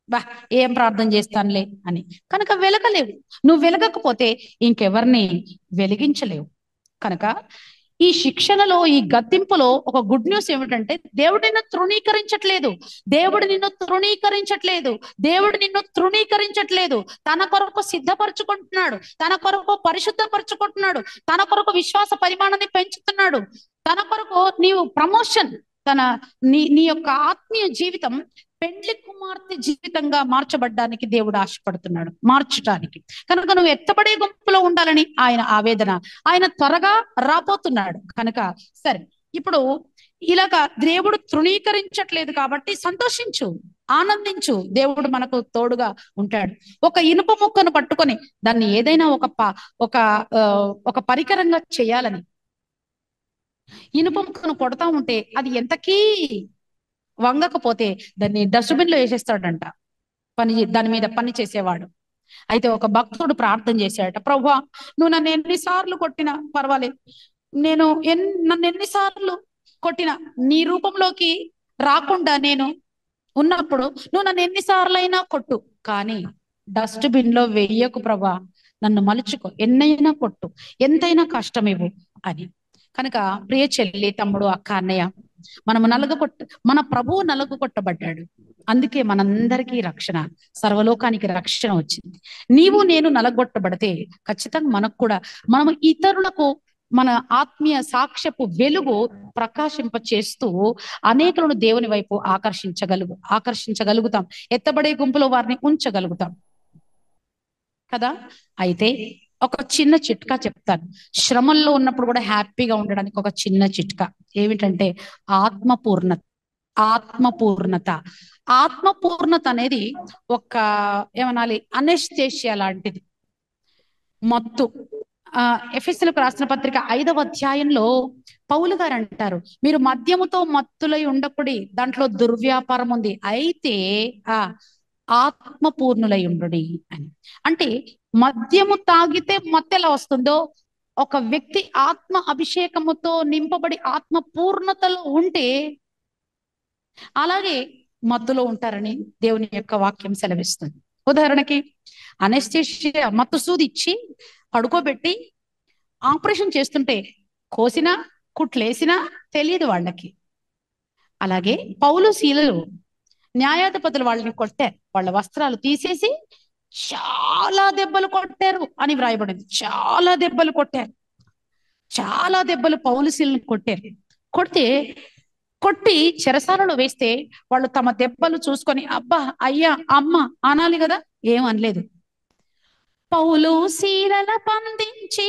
బా, ఏం ప్రార్థన చేస్తానులే అని. కనుక వెలగలేవు. నువ్వు వెలగకపోతే ఇంకెవరిని వెలిగించలేవు. కనుక ఈ శిక్షణలో, ఈ గద్దింపులో ఒక గుడ్ న్యూస్ ఏమిటంటే, దేవుడు నిన్ను తృణీకరించట్లేదు. దేవుడు నిన్ను తృణీకరించట్లేదు. తన కొరకు సిద్ధపరచుకుంటున్నాడు, తన కొరకు పరిశుద్ధపరచుకుంటున్నాడు, తన కొరకు విశ్వాస పరిమాణాన్ని పెంచుతున్నాడు, తన కొరకు నీవు ప్రమోషన్, నీ యొక్క ఆత్మీయ జీవితం పెండ్లి కుమార్తె జీవితంగా మార్చబడ్డానికి దేవుడు ఆశపడుతున్నాడు, మార్చడానికి. కనుక నువ్వు ఎత్తబడే గుంపులో ఉండాలని ఆయన ఆవేదన. ఆయన త్వరగా రాబోతున్నాడు. కనుక సరే, ఇప్పుడు ఇలాగా దేవుడు తృణీకరించట్లేదు కాబట్టి సంతోషించు, ఆనందించు. దేవుడు మనకు తోడుగా ఉంటాడు. ఒక ఇనుప ముక్కను పట్టుకొని దాన్ని ఏదైనా ఒక పరికరంగా చేయాలని ఇనుప ముక్కను కొడతా ఉంటే అది ఎంతకీ వంగకపోతే దాన్ని డస్ట్బిన్ లో వేసేస్తాడంట దాని మీద పని చేసేవాడు. అయితే ఒక భక్తుడు ప్రార్థన చేశాడట, ప్రభువా, నువ్వు నన్ను ఎన్నిసార్లు కొట్టినా పర్వాలేదు, నన్ను ఎన్నిసార్లు కొట్టినా నీ రూపంలోకి రాకుండా నేను ఉన్నప్పుడు నువ్వు నన్ను ఎన్నిసార్లు అయినా కొట్టు, కానీ డస్ట్బిన్ లో వెయ్యకు ప్రభా, నన్ను మలుచుకో, ఎన్నైనా కొట్టు, ఎంతైనా కష్టం ఇవ్వు అని. కనుక ప్రియ చెల్లి, తమ్ముడు, అక్క, అన్నయ్య, మన ప్రభువు నలుగుకొట్టబడ్డాడు. అందుకే మనందరికీ రక్షణ, సర్వలోకానికి రక్షణ వచ్చింది. నీవు నేను నలగొట్టబడితే ఖచ్చితంగా మనకు కూడా, మనము ఇతరులకు మన ఆత్మీయ సాక్ష్యపు వెలుగు ప్రకాశింప చేస్తూ అనేకులను దేవుని వైపు ఆకర్షించగలుగుతాం. ఎత్తబడే గుంపులో వారిని ఉంచగలుగుతాం కదా. అయితే ఒక చిన్న చిట్కా చెప్తాను. శ్రమల్లో ఉన్నప్పుడు కూడా హ్యాపీగా ఉండడానికి ఒక చిన్న చిట్కా ఏమిటంటే ఆత్మపూర్ణత అనేది ఒక ఏమనాలి, అనెస్థేషియా లాంటిది, మత్తు. ఎఫెసీయులకు రాసిన పత్రిక 5వ అధ్యాయంలో పౌలు గారు అంటారు, మీరు మద్యముతో మత్తులై ఉండకుడి, దాంట్లో దుర్వ్యాపారం ఉంది, అయితే ఆత్మపూర్ణులై ఉండుడి అని. అంటే మద్యము తాగితే మత్తు ఎలా వస్తుందో, ఒక వ్యక్తి ఆత్మ అభిషేకముతో నింపబడి ఆత్మ పూర్ణతలో ఉంటే అలాగే మత్తులో ఉంటారని దేవుని యొక్క వాక్యం సెలవిస్తుంది. ఉదాహరణకి అనెస్థేషియా, మత్తు సూది ఇచ్చి పడుకోబెట్టి ఆపరేషన్ చేస్తుంటే కోసినా కుట్లేసినా తెలియదు వాళ్ళకి. అలాగే పౌలు శీలలు న్యాయాధిపతులు వాళ్ళని కొట్టారు, వాళ్ళ వస్త్రాలు తీసేసి చాలా దెబ్బలు కొట్టారు అని వ్రాయబడింది. చాలా దెబ్బలు కొట్టారు, చాలా దెబ్బలు పౌలు శీలను కొట్టారు. కొట్టి చెరసాలలో వేస్తే వాళ్ళు తమ దెబ్బలు చూసుకొని అబ్బా అయ్యా అమ్మ అనాలి కదా, ఏమనలేదు. పౌలు శీలల బంధించి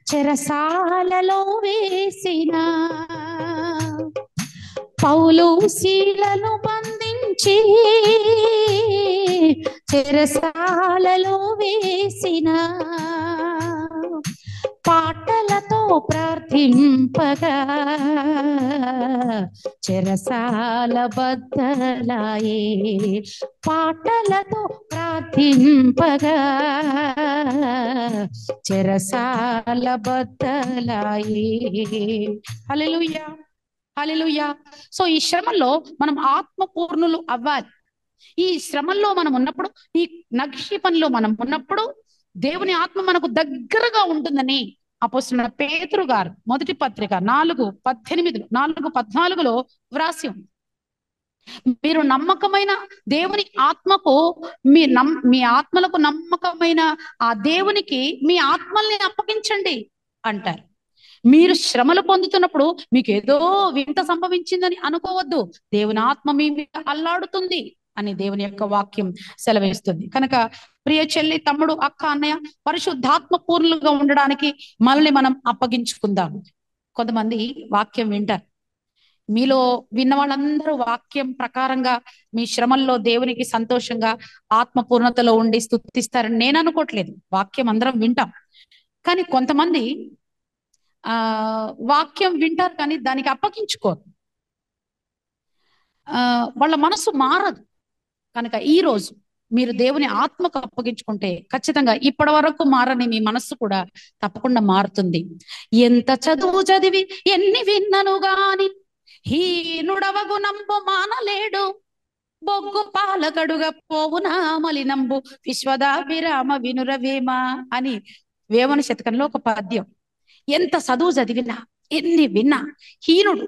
చెరసాలలో వేసిన, పౌలు శీలను బంధించి చెరసాలలో వేసిన, పాటలతో ప్రార్థింపగా చెరసాల బద్దలాయే, పాటలతో ప్రార్థింపగా చెరసాల బద్దలాయే. హల్లెలూయా, హల్లెలూయా. సో ఈ శ్రమల్లో మనం ఆత్మపూర్ణులు అవ్వాలి. ఈ శ్రమల్లో మనం ఉన్నప్పుడు, ఈ నక్షి పనిలో మనం ఉన్నప్పుడు దేవుని ఆత్మ మనకు దగ్గరగా ఉంటుందని అపోస్తలుడైన పేతురు గారు మొదటి పత్రిక 4:14 వ్రాసి ఉంది. మీరు నమ్మకమైన దేవుని ఆత్మకు మీ ఆత్మలకు నమ్మకమైన ఆ దేవునికి మీ ఆత్మల్ని అప్పగించండి అంటారు. మీరు శ్రమలు పొందుతున్నప్పుడు మీకు ఏదో వింత సంభవించిందని అనుకోవద్దు. దేవుని ఆత్మ మీ మీద అల్లాడుతుంది అని దేవుని యొక్క వాక్యం సెలవేస్తుంది. కనుక ప్రియ చెల్లి, తమ్ముడు, అక్క, అన్నయ్య, పరిశుద్ధాత్మ పూర్ణులుగా ఉండడానికి మనల్ని మనం అప్పగించుకుందాం. కొంతమంది వాక్యం వింటారు. మీలో విన్న వాళ్ళందరూ వాక్యం ప్రకారంగా మీ శ్రమల్లో దేవునికి సంతోషంగా ఆత్మపూర్ణతలో ఉండి స్తుతిస్తారని నేను అనుకోవట్లేదు. వాక్యం అందరం వింటాం. కానీ కొంతమంది వాక్యం వింటారు కానీ దానికి అప్పగించుకోరు. వాళ్ళ మనసు మారదు. కనుక ఈ రోజు మీరు దేవుని ఆత్మకు అప్పగించుకుంటే ఖచ్చితంగా ఇప్పటి వరకు మారని మీ మనస్సు కూడా తప్పకుండా మారుతుంది. ఎంత చదువు చదివి ఎన్ని విన్నను గాని హీనుడవగు నంబు మానలేడు, బొగ్గు పాలకడుగా పోవునా మలినంబు విశ్వదాభిరామ వినురవేమ అని వేమన శతకంలో ఒక పద్యం. ఎంత చదువు చదివినా ఎన్ని విన్నా హీనుడు,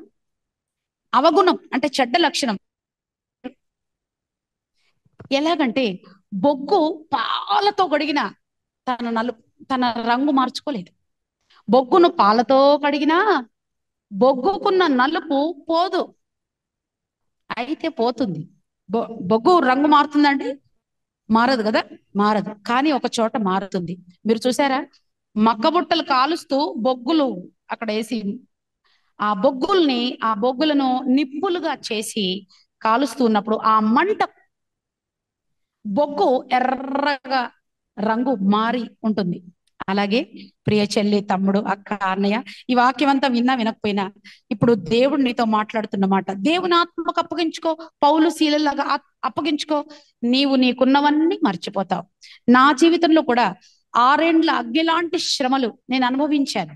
అవగుణం అంటే చెడ్డ లక్షణం. ఎలాగంటే బొగ్గు పాలతో కడిగిన తన రంగు మార్చుకోలేదు. బొగ్గును పాలతో కడిగినా బొగ్గుకున్న నలుపు పోదు. అయితే పోతుంది. బొగ్గు రంగు మారుతుందండి? మారదు కదా, మారదు. కానీ ఒక చోట మారుతుంది. మీరు చూసారా, మక్కబుట్టలు కాలుస్తూ బొగ్గులు అక్కడ వేసి ఆ బొగ్గులను నిప్పులుగా చేసి కాలుస్తూ ఉన్నప్పుడు ఆ మంట బొగ్గు ఎర్రగా రంగు మారి ఉంటుంది. అలాగే ప్రియ చెల్లి, తమ్ముడు, అక్క, అన్నయ్య, ఈ వాక్యం అంతా విన్నా వినకపోయినా ఇప్పుడు దేవుడు నీతో మాట్లాడుతున్నమాట. దేవుని ఆత్మకు అప్పగించుకో, పౌలు శీలలాగా అప్పగించుకో. నీకున్నవన్నీ మర్చిపోతావు. నా జీవితంలో కూడా 6 ఏండ్ల అగ్ని లాంటి శ్రమలు నేను అనుభవించాను.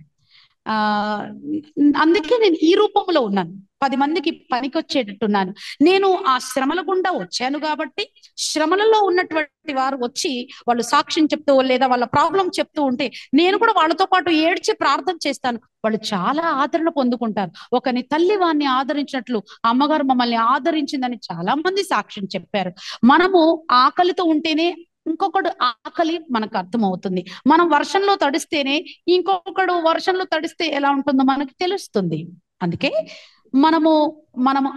అందుకే నేను ఈ రూపంలో ఉన్నాను. 10 మందికి పనికొచ్చేటట్టున్నాను. నేను ఆ శ్రమల గుండా వచ్చాను కాబట్టి శ్రమలలో ఉన్నటువంటి వారు వచ్చి వాళ్ళు సాక్ష్యం చెప్తూ లేదా వాళ్ళ ప్రాబ్లం చెప్తూ ఉంటే నేను కూడా వాళ్ళతో పాటు ఏడ్చి ప్రార్థన చేస్తాను. వాళ్ళు చాలా ఆదరణ పొందుకుంటారు. ఒకని తల్లి వారిని ఆదరించినట్లు అమ్మగారు మమ్మల్ని ఆదరించిందని చాలా మంది సాక్ష్యం చెప్పారు. మనము ఆకలితో ఉంటేనే ఇంకొకడు ఆకలి మనకు అర్థమవుతుంది. మనం వర్షంలో తడిస్తేనే ఇంకొకడు వర్షంలో తడిస్తే ఎలా ఉంటుందో మనకి తెలుస్తుంది. అందుకే మనము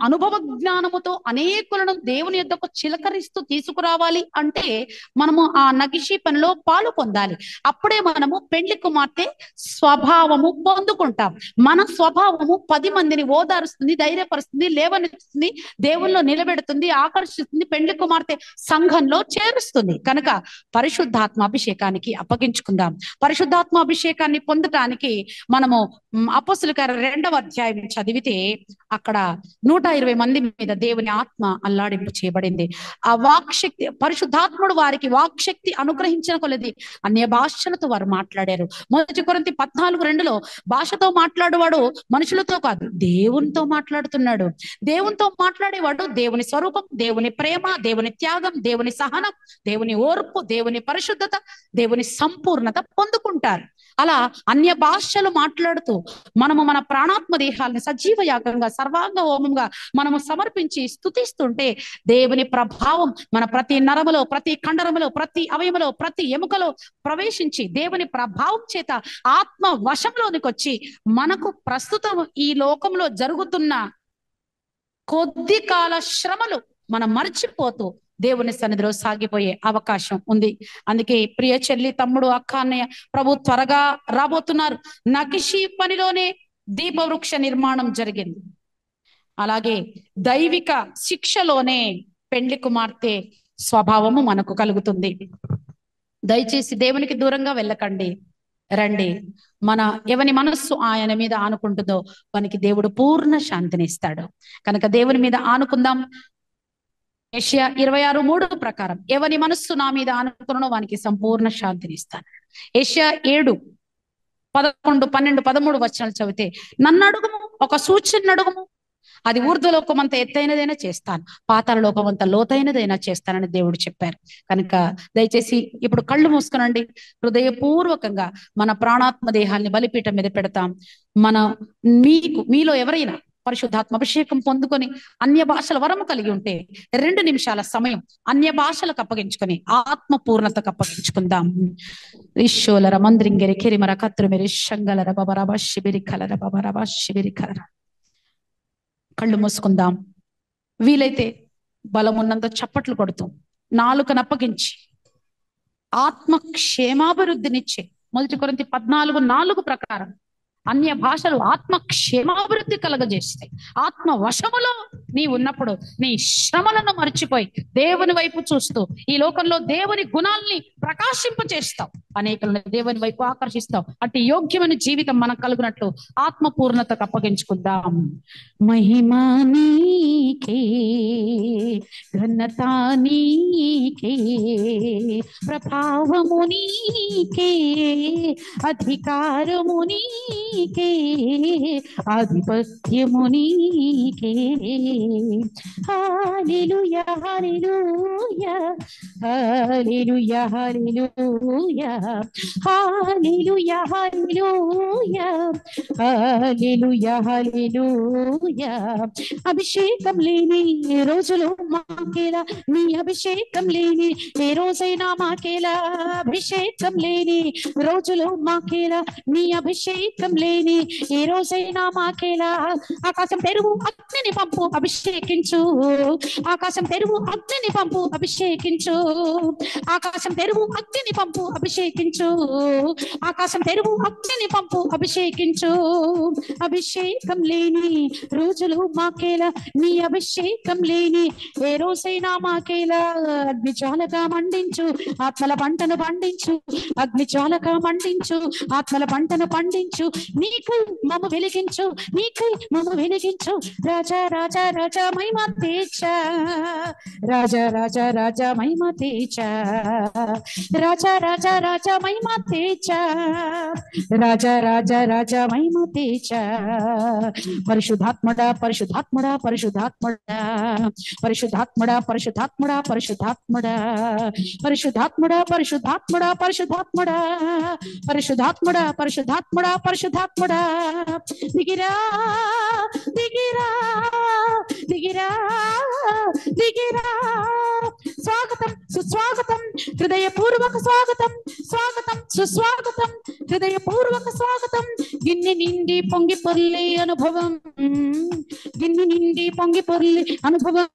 అనుభవ జ్ఞానముతో అనేకులను దేవుని యొద్దకు చిలకరిస్తూ తీసుకురావాలి అంటే మనము ఆ నగిషీ పనిలో పాలు పొందాలి. అప్పుడే మనము పెండ్లి కుమార్తె స్వభావము పొందుకుంటాం. మన స్వభావము 10 మందిని ఓదారుస్తుంది, ధైర్యపరుస్తుంది, లేవనెత్తుతుంది, దేవుల్లో నిలబెడుతుంది, ఆకర్షిస్తుంది, పెండ్లి కుమార్తె సంఘంలో చేరుస్తుంది. కనుక పరిశుద్ధాత్మ అభిషేకానికి అప్పగించుకుందాం. పరిశుద్ధాత్మ అభిషేకాన్ని పొందటానికి మనము అపోస్తలుల కార్యాలు 2వ అధ్యాయం చదివితే అక్కడ 120 మంది మీద దేవుని ఆత్మ అల్లాడింపు చేయబడింది. ఆ వాక్శక్తి, పరిశుద్ధాత్ముడు వారికి వాక్శక్తి అనుగ్రహించిన కొలది అన్య భాషలతో వారు మాట్లాడారు. 1 కొరింథీ 14:2లో భాషతో మాట్లాడేవాడు మనుషులతో కాదు, దేవునితో మాట్లాడుతున్నాడు. దేవునితో మాట్లాడేవాడు దేవుని స్వరూపం, దేవుని ప్రేమ, దేవుని త్యాగం, దేవుని సహనం, దేవుని ఓర్పు, దేవుని పరిశుద్ధత, దేవుని సంపూర్ణత పొందుకుంటారు. అలా అన్య భాషలు మాట్లాడుతూ మనము మన ప్రాణాత్మ దేహాలని సజీవ యాగంగా, సర్వాంగ హోమంగా మనము సమర్పించి స్తుతిస్తుంటే దేవుని ప్రభావం మన ప్రతి నరములో, ప్రతి కండరములో, ప్రతి అవయములో, ప్రతి ఎముకలో ప్రవేశించి దేవుని ప్రభావం చేత ఆత్మ వశంలోనికి వచ్చి మనకు ప్రస్తుతం ఈ లోకంలో జరుగుతున్న కొద్ది కాల శ్రమలు మనం మర్చిపోతూ దేవుని సన్నిధిలో సాగిపోయే అవకాశం ఉంది. అందుకే ప్రియ చెల్లి, తమ్ముడు, అక్క, అన్నయ్య, ప్రభు త్వరగా రాబోతున్నారు. నకిషి పనిలోనే దీపవృక్ష నిర్మాణం జరిగింది. అలాగే దైవిక శిక్షలోనే పెండ్లి కుమార్తె స్వభావము మనకు కలుగుతుంది. దయచేసి దేవునికి దూరంగా వెళ్ళకండి, రండి. ఎవని మనస్సు ఆయన మీద ఆనుకుంటుందో వానికి దేవుడు పూర్ణ శాంతిని ఇస్తాడు. కనుక దేవుని మీద ఆనుకుందాం. యెషయా 26:3 ప్రకారం ఎవని మనస్సు నా మీద ఆనుకున్నో వానికి సంపూర్ణ శాంతిని ఇస్తాను. యెషయా 7:11, 12, 13 వచనాలు చదివితే, నన్ను అడుగుము, ఒక సూచన అడుగుము, అది ఊర్ధ్వలోకం అంత ఎత్తైనదైనా చేస్తాను, పాతాళ లోకం అంత లోతైనదైనా చేస్తానని దేవుడు చెప్పారు. కనుక దయచేసి ఇప్పుడు కళ్ళు మూసుకునండి. హృదయపూర్వకంగా మన ప్రాణాత్మ దేహాల్ని బలిపీఠం మీద పెడతాం. మీలో ఎవరైనా పరిశుద్ధాత్మ అభిషేకం పొందుకొని అన్య భాషల వరము కలిగి ఉంటే 2 నిమిషాల సమయం అన్య భాషలకు అప్పగించుకొని ఆత్మ పూర్ణతకు అప్పగించుకుందాం. ఈశ్వర మంద్రింగరి కిరిమర కత్రుమిరి శంగలర బబరబ శిబిరి కలర బబరబ శిబిరి కలర. కళ్ళు మూసుకుందాం. వీలైతే బలమున్నంత చప్పట్లు కొడుతూ నాలుకను అప్పగించి ఆత్మ క్షేమాభివృద్ధినిచ్చే 1 కొరింథీ 14:4 ప్రకారం అన్య భాషలు ఆత్మ క్షేమాభివృద్ధి కలగజేస్తాయి. ఆత్మ వశములో నీ ఉన్నప్పుడు నీ శ్రమలను మర్చిపోయి దేవుని వైపు చూస్తూ ఈ లోకంలో దేవుని గుణాల్ని ప్రకాశింపచేస్తావు, అనేకులను దేవుని వైపు ఆకర్షిస్తావు. అట్టి యోగ్యమైన జీవితం మనకు కలుగునట్లు ఆత్మ పూర్ణతకు అప్పగించుకుందాం. మహిమా నీకే, ఘనత నీకే, ప్రభావము నీకే, అధికారము నీకే, ఆధిపత్యము నీకే. హల్లెలూయా హల్లెలూయా హల్లెలూయా హల్లెలూయా హల్లెలూయా హల్లెలూయా హల్లెలూయా హల్లెలూయా. అభిషేకం లేని రోజులు మాకేలా, నీ అభిషేకం లేని ఏ రోజైనా మాకేలా. అభిషేకం లేని రోజులు మాకేలా, నీ అభిషేకం లేని ఏ రోజైనా మాకేలా. ఆకాశం తెరువు, అగ్నిని పంపు, అభిషేకించు. ఆకాశం తెరువు, అగ్నిని పంపు, అభిషేకించు. ఆకాశం తెరువు, అగ్నిని పంపు, అభిషేకించు. ఆకాశం తెరువు, అగ్నిని పంపు, అభిషేకించు. అభిషేకం లేని రోజులు మాకేలా, నీ అభిషేకం లేని ఏ రోజైనా మాకేలా. అగ్ని జ్వాలగా మండించు, ఆత్మల పంటను పండించు. అగ్ని జ్వాలగా మండించు, ఆత్మల పంటను పండించు. నీకు మమ్ము వెలిగించు, నీకు మమ్ము వెలిగించు. రాజా రాజా రాజా మహిమ తేజ, రాజా రాజా రాజా మహిమ తేజ, రాజా రాజా రాజా మహిమ తేజ, రాజా రాజా రాజా మహిమ తేజ. పరిశుద్ధాత్మడా పరిశుద్ధాత్మడా పరిశుద్ధాత్మడా పరిశుద్ధాత్మడా పరిశుద్ధాత్మడా పరిశుద్ధాత్మడా పరిశుద్ధాత్మడా పరిశుద్ధాత్మడా పరిశుద్ధాత్మడా పరిశుద్ధాత్మడా పరిశుద్ధాత్మడా పరిశుద్ధాత్మడా. దిగిరా దిగిరా దిగిరా దిగిరా. స్వాగతం సుస్వాగతం, హృదయపూర్వక స్వాగతం, స్వాగతం సుస్వాగతం, హృదయపూర్వక స్వాగతం. గిన్నె నిండి పొంగి పొర్లే అనుభవం, గిన్నె నిండి పొంగి పొర్లే అనుభవం.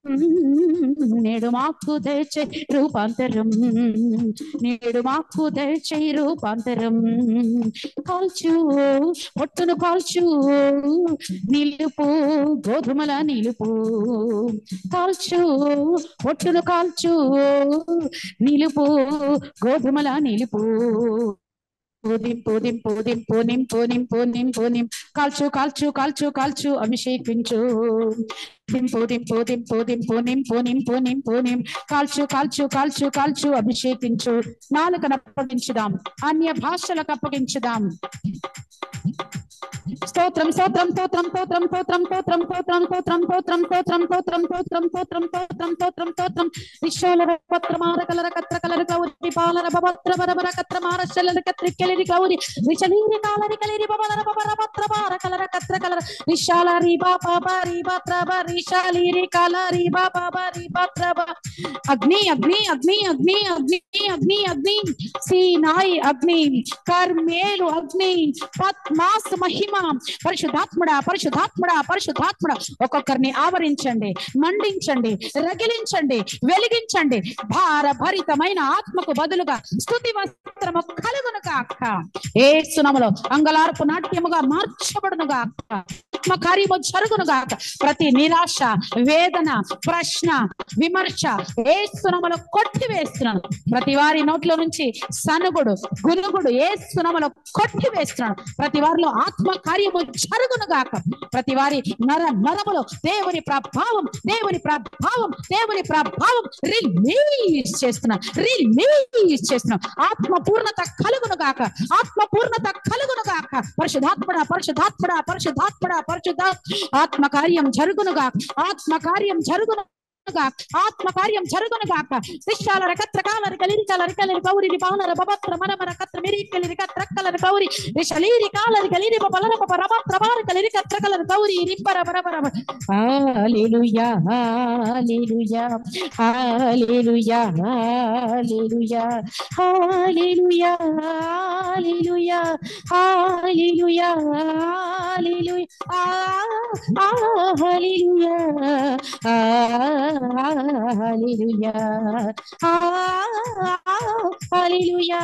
నేడు మాకు దయచే రూపాంతరం, నేడు మాకు దయచే రూపాంతరం. కాల్చు పొట్టును కాల్చు, నిలుపు గోధుమల నిలుపు. కాల్చు పొట్టును కాల్చు, నిలుపు గోధుమల నిలుపు. దింపు దింపు దింపు దింపు నింపు నింపు నింపు నింపు కాల్చు కాల్చు కాల్చు కాల్చు అభిషేకించు దింపు దింపు దింపు దింపు నింపు నింపు నింపు నింపు కాల్చు కాల్చు కాల్చు కాల్చు అభిషేకించు నాలుకను అప్పగించుదాం అన్య భాషలకు అప్పగించుదాం స్తోత్రం స్తోత్రం స్తోత్రం స్తోత్రం స్తోత్రం స్తోత్రం స్తోత్రం స్తోత్రం స్తోత్రం స్తోత్రం స్తోత్రం స్తోత్రం స్తోత్రం స్తోత్రం స్తోత్రం స్తోత్రం విశ్వల పత్రమార కలర కత్ర కలర కౌరి పాలర పత్ర బరబర కత్రమార శలర కత్రి కెలిరి కౌరి విశలీరి కాలరి కలిరి బబలర బబర పత్ర బార కలర కత్ర కలర విశాల రి బాబా బారి పత్ర బరి శాలిరి కలరి బాబా బారి పత్ర బ అగ్ని అగ్ని అగ్ని అగ్ని అగ్ని అగ్ని అగ్ని సీనాయి అగ్ని కర్మేలు అగ్ని పద్మాస్ మహిమ పరిశుద్ధాత్ముడా పరిశుద్ధాత్ముడా పరిశుద్ధాత్ముడా ఒక్కొక్కరిని ఆవరించండి మండించండి రగిలించండి వెలిగించండి భారభరితమైన ఆత్మకు బదులుగా స్తుతి వస్త్రము కలుగునుగా అక్క యేసునామములో అంగలార్పు నాట్యముగా మార్చబడునుగా ఆత్మ కార్యము జరుగునుగా ప్రతి నిరాశ వేదన ప్రశ్న విమర్శ యేసునామములో కొట్టివేస్తున్నాను ప్రతి వారి నోట్లో నుంచి సనుగుడు గునుగుడు యేసునామములో కొట్టివేస్తున్నాను ప్రతి వారిలో ఆత్మ కార్యము జరుగునుగాక ప్రతి వారి నరములో దేవుని ప్రభావం దేవుని ప్రభావం దేవుని ప్రభావం రిలీజ్ చేస్తున్నాం ఆత్మ పూర్ణత కలుగునుగాక ఆత్మ పూర్ణత కలుగునుగాక పరిశుద్ధాత్మడా పరిశుద్ధాత్మడా పరిశుద్ధాత్మడా ఆత్మ కార్యం జరుగునుగాక ఆత్మ కార్యం జరుగును ఆత్మ కార్యం జరుగునుగాక శిష్యాల రకత్ర కాలరి కలిరి కలరి కలరి కౌరి పాలర బపత్ర మనమర కత్ర మిరి కలిరి కత్ర కలరి కౌరి శలీరి కాలరి కలిరి బలర బపర బార కలిరి కత్ర కలరి కౌరి రింపర బరబర హల్లెలూయా హల్లెలూయా హల్లెలూయా హల్లెలూయా హల్లెలూయా హల్లెలూయా హల్లెలూయా హల్లెలూయా హల్లెలూయా హల్లెలూయా హల్లెలూయా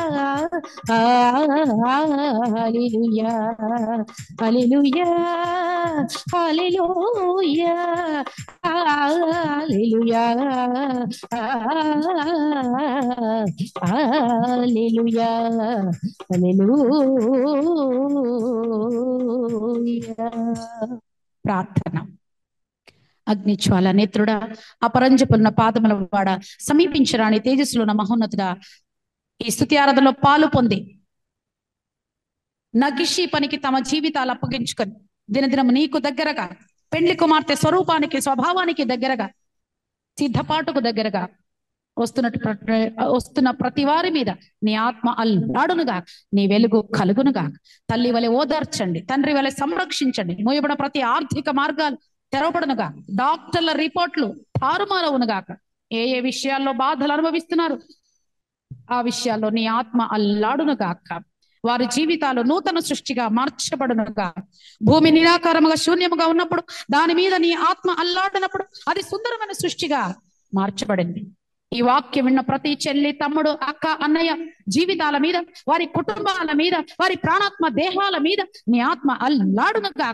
హల్లెలూయా హల్లెలూయా హల్లెలూయా హల్లెలూయా హల్లెలూయా ప్రార్థన అగ్నిజ్వాల నేత్రుడా అపరంజపున్న పాదముల వాడ సమీపించరాని తేజస్సులో ఉన్న మహోన్నతుడా ఈ స్తుతి ఆరాధనలో పాలు పొంది నగిషి పనికి తమ జీవితాలు అప్పగించుకొని దినదినము నీకు దగ్గరగా పెండ్లి కుమార్తె స్వరూపానికి స్వభావానికి దగ్గరగా సిద్ధపాటుకు దగ్గరగా వస్తున్న ప్రతి వారి మీద నీ ఆత్మ అల్లాడునుగా నీ వెలుగు కలుగునుగా తల్లి వలె ఓదార్చండి తండ్రి వలె సంరక్షించండి మోయబడిన ప్రతి ఆర్థిక మార్గాలు తెరవబడునుగా డాక్టర్ల రిపోర్ట్లు తారుమారవునుగాక ఏ ఏ విషయాల్లో బాధలు అనుభవిస్తున్నారు ఆ విషయాల్లో నీ ఆత్మ అల్లాడునుగాక వారి జీవితాలు నూతన సృష్టిగా మార్చబడునుగా భూమి నిరాకారముగా శూన్యముగా ఉన్నప్పుడు దాని మీద నీ ఆత్మ అల్లాడినప్పుడు అది సుందరమైన సృష్టిగా మార్చబడింది ఈ వాక్యం విన్న ప్రతి చెల్లి తమ్ముడు అక్క అన్నయ్య జీవితాల మీద వారి కుటుంబాల మీద వారి ప్రాణాత్మ దేహాల మీద నీ ఆత్మ అల్లాడునుగా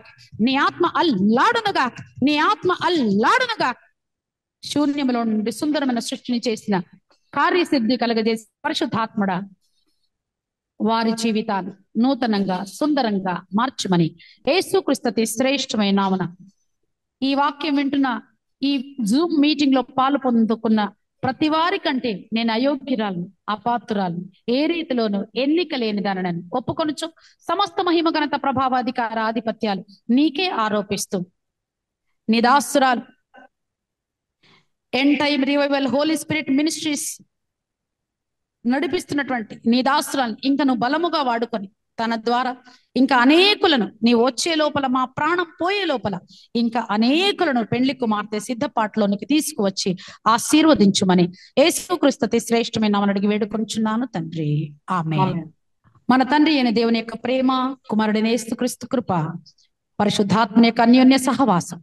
నీ ఆత్మ అల్లాడునుగా నీ ఆత్మ అల్లాడునుగా శూన్యములో నుండి సుందరమైన సృష్టిని చేసిన కార్యసిద్ధి కలగజేసి పరిశుద్ధాత్ముడా వారి జీవితాలు నూతనంగా సుందరంగా మార్చమని యేసుక్రీస్తు శ్రేష్టమైన నామమున ఈ వాక్యం వింటున్న ఈ జూమ్ మీటింగ్ లో పాలు పొందుకున్న ప్రతి వారి కంటే నేను అయోగ్యురాలను అపాత్రురాలను ఏ రీతిలోనూ ఎన్నిక లేని దానని ఒప్పుకొనుచు సమస్త మహిమ ఘనత ప్రభావాధికార ఆధిపత్యాలు నీకే ఆరోపిస్తూ నిదాసురాలు end time revival holy spirit ministries నడిపిస్తున్నటువంటి నీ దాసురాలు ఇంకా నువ్వు బలముగా వాడుకొని తన ద్వారా ఇంకా అనేకులను నీ వచ్చే లోపల మా ప్రాణం పోయే లోపల ఇంకా అనేకులను పెండ్లి కుమార్తె సిద్ధపాటులోనికి తీసుకువచ్చి ఆశీర్వదించుమని యేసుక్రీస్తు శ్రేష్టమైన నామమున అడిగి వేడుకొంచున్నాను తండ్రి ఆమేన్. మన తండ్రి అయిన దేవుని యొక్క ప్రేమ కుమారుడైన యేసుక్రీస్తు కృప పరిశుద్ధాత్మ యొక్క అన్యోన్య సహవాసం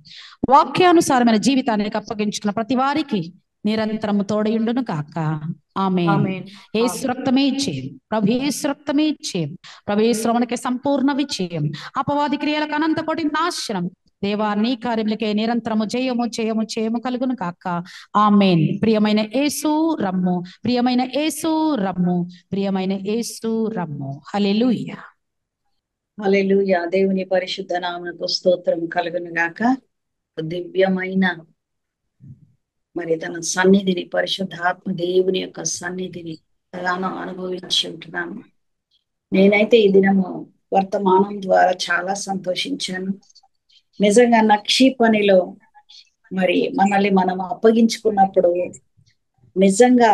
వాక్యానుసారమైన జీవితానికి అప్పగించుకున్న ప్రతి వారికి నిరంతరము తోడయుండును కాక ఆమేన్. యేసు రక్తమే ఇచ్చేయం ప్రభు యేసు రక్తమే ఇచ్చేయం ప్రభు యేసు రక్తమునకే సంపూర్ణ విజయం అపవాది క్రియలకు అనంత కోటి నాశనం దేవా నీ కార్యములకే నిరంతరము జయము జయము జయము కలుగును కాక. ఆమేన్. ప్రియమైన యేసు రమ్ము, ప్రియమైన యేసు రమ్ము, ప్రియమైన యేసు రమ్ము. హల్లెలూయా. హల్లెలూయా. దేవుని పరిశుద్ధ నామమునకు స్తోత్రం కలుగును గాక. దివ్యమైన మరి తన సన్నిధిని, పరిశుద్ధాత్మ దేవుని యొక్క సన్నిధిని ఎంతగానో అనుభవించి ఉంటున్నాను. నేనైతే ఈ దినము వర్తమానం ద్వారా చాలా సంతోషించాను. నిజంగా నక్షి పనిలో మరి మనల్ని మనం అప్పగించుకున్నప్పుడు నిజంగా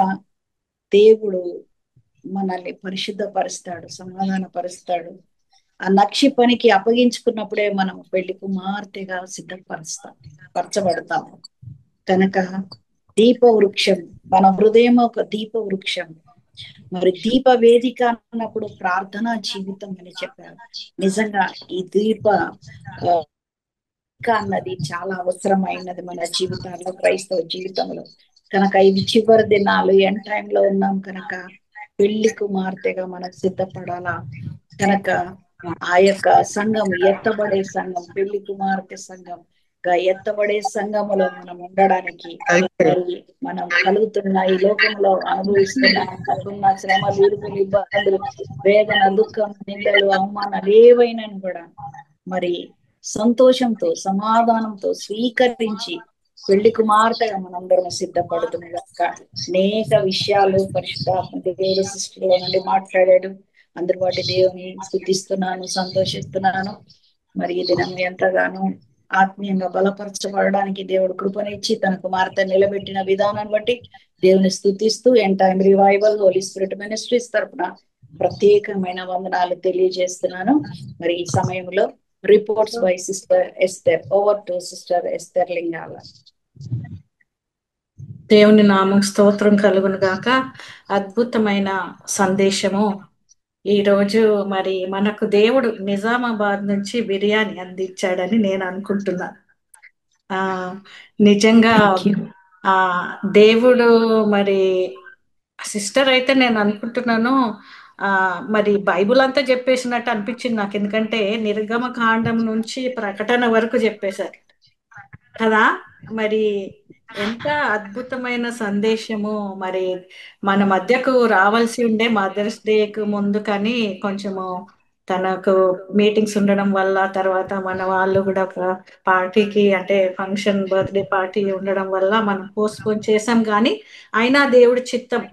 దేవుడు మనల్ని పరిశుద్ధపరుస్తాడు, సమాధానపరుస్తాడు. ఆ నక్షి పనికి అప్పగించుకున్నప్పుడే మనం పెళ్లి కుమార్తెగా పరచబడతాము. కనుక దీప వృక్షం, మన హృదయం ఒక దీప వృక్షం. మరి దీప వేదిక అన్నప్పుడు ప్రార్థనా జీవితం అని చెప్పారు. నిజంగా ఈ దీప అన్నది చాలా అవసరమైనది మన జీవితాల్లో, క్రైస్తవ జీవితంలో. కనుక ఇది చివరి దినాలు, ఎండ్ టైంలో ఉన్నాం కనుక పెళ్లి కుమార్తెగా మనం సిద్ధపడాలా. కనుక ఆ యొక్క సంఘం, ఎత్తబడే సంఘం, పెళ్లి కుమార్తె సంఘం, ఎత్తబడే సంఘములో మనం ఉండడానికి మరి మనం కలుగుతున్న ఈ లోకంలో అనుభవిస్తున్న మనకున్న శ్రమలు, ఇరుకులు, ఇబ్బందులు, వేదన, దుఃఖం, నిందలు, అవమానాలు ఏవైనా కూడా మరి సంతోషంతో, సమాధానంతో స్వీకరించి పెళ్లి కుమార్తెగా మనందరం సిద్ధపడుతున్నగాక. అనేక విషయాలు పరిశుద్ధాత్మ దేవుడు సృష్టిలో నుండి మాట్లాడాడు. అందుబాటి దేవుని స్తుతిస్తున్నాను, సంతోషిస్తున్నాను. మరి ఈ దినం ఎంతగానో ఆత్మీయంగా బలపరచబడడానికి దేవుడు కృపనిచ్చి తన కుమార్తె నిలబెట్టిన విధానాన్ని బట్టి దేవుని స్తుతిస్తూ end time revival holy spirit ministries తరపున ప్రత్యేకమైన వందనాలు తెలియజేస్తున్నాను. మరి ఈ సమయంలో reports by sister Esther. Over to sister Esther Lingala. దేవుని నామం స్తోత్రం కలుగును గాక. అద్భుతమైన సందేశము. ఈ రోజు మరి మనకు దేవుడు నిజామాబాద్ నుంచి బిర్యానీ అందించాడని నేను అనుకుంటున్నాను. నిజంగా దేవుడు మరి సిస్టర్ అయితే నేను అనుకుంటున్నాను మరి బైబుల్ అంతా చెప్పేసినట్టు అనిపించింది నాకు. ఎందుకంటే నిర్గమ కాండం నుంచి ప్రకటన వరకు చెప్పేశారు కదా. మరి ఎంత అద్భుతమైన సందేశము. మరి మన మధ్యకు రావాల్సి ఉండే మదర్స్ డేకు ముందు, కానీ కొంచెము తనకు మీటింగ్స్ ఉండడం వల్ల, తర్వాత మన వాళ్ళు కూడా ఒక పార్టీకి అంటే ఫంక్షన్, బర్త్డే పార్టీ ఉండడం వల్ల మనం పోస్ట్పోన్ చేసాం. కానీ అయినా దేవుడి చిత్తం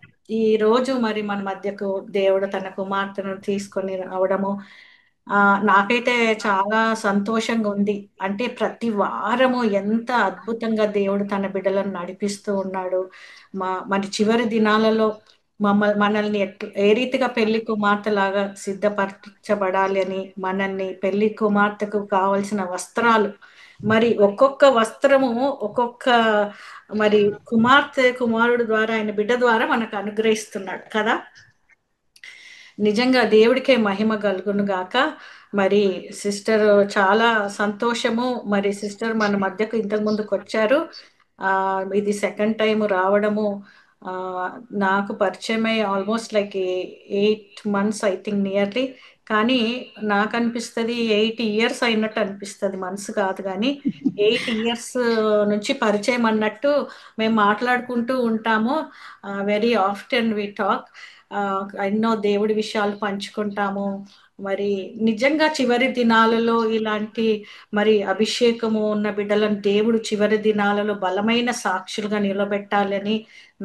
ఈ రోజు మరి మన మధ్యకు దేవుడు తన కుమార్తెను తీసుకొని రావడము నాకైతే చాలా సంతోషంగా ఉంది. అంటే ప్రతి వారము ఎంత అద్భుతంగా దేవుడు తన బిడ్డలను నడిపిస్తూ ఉన్నాడు. మరి చివరి దినాలలో మనల్ని ఏ రీతిగా పెళ్లి కుమార్తెలాగా సిద్ధపరచబడాలి అని, మనల్ని పెళ్లి కుమార్తెకు కావలసిన వస్త్రాలు, మరి ఒక్కొక్క వస్త్రము ఒక్కొక్క మరి కుమారుడు ద్వారా, ఆయన బిడ్డ ద్వారా మనకు అనుగ్రహిస్తున్నాడు కదా. నిజంగా దేవుడికే మహిమ కలుగును గాక. మరి సిస్టర్ చాలా సంతోషము. మరి సిస్టర్ మన మధ్యకు ఇంతకు ముందుకు వచ్చారు. ఇది సెకండ్ టైం రావడము. నాకు పరిచయమై almost like 8 months I think nearly. కానీ నాకు అనిపిస్తుంది 8 years అయినట్టు అనిపిస్తుంది. మనసు కాదు కానీ 8 years నుంచి పరిచయం అన్నట్టు మేము మాట్లాడుకుంటూ ఉంటాము. Very often we talk. ఎన్నో దేవుడి విషయాలు పంచుకుంటాము. మరి నిజంగా చివరి దినాలలో ఇలాంటి మరి అభిషేకము ఉన్న బిడ్డలను దేవుడు చివరి దినాలలో బలమైన సాక్షులుగా నిలబెట్టాలని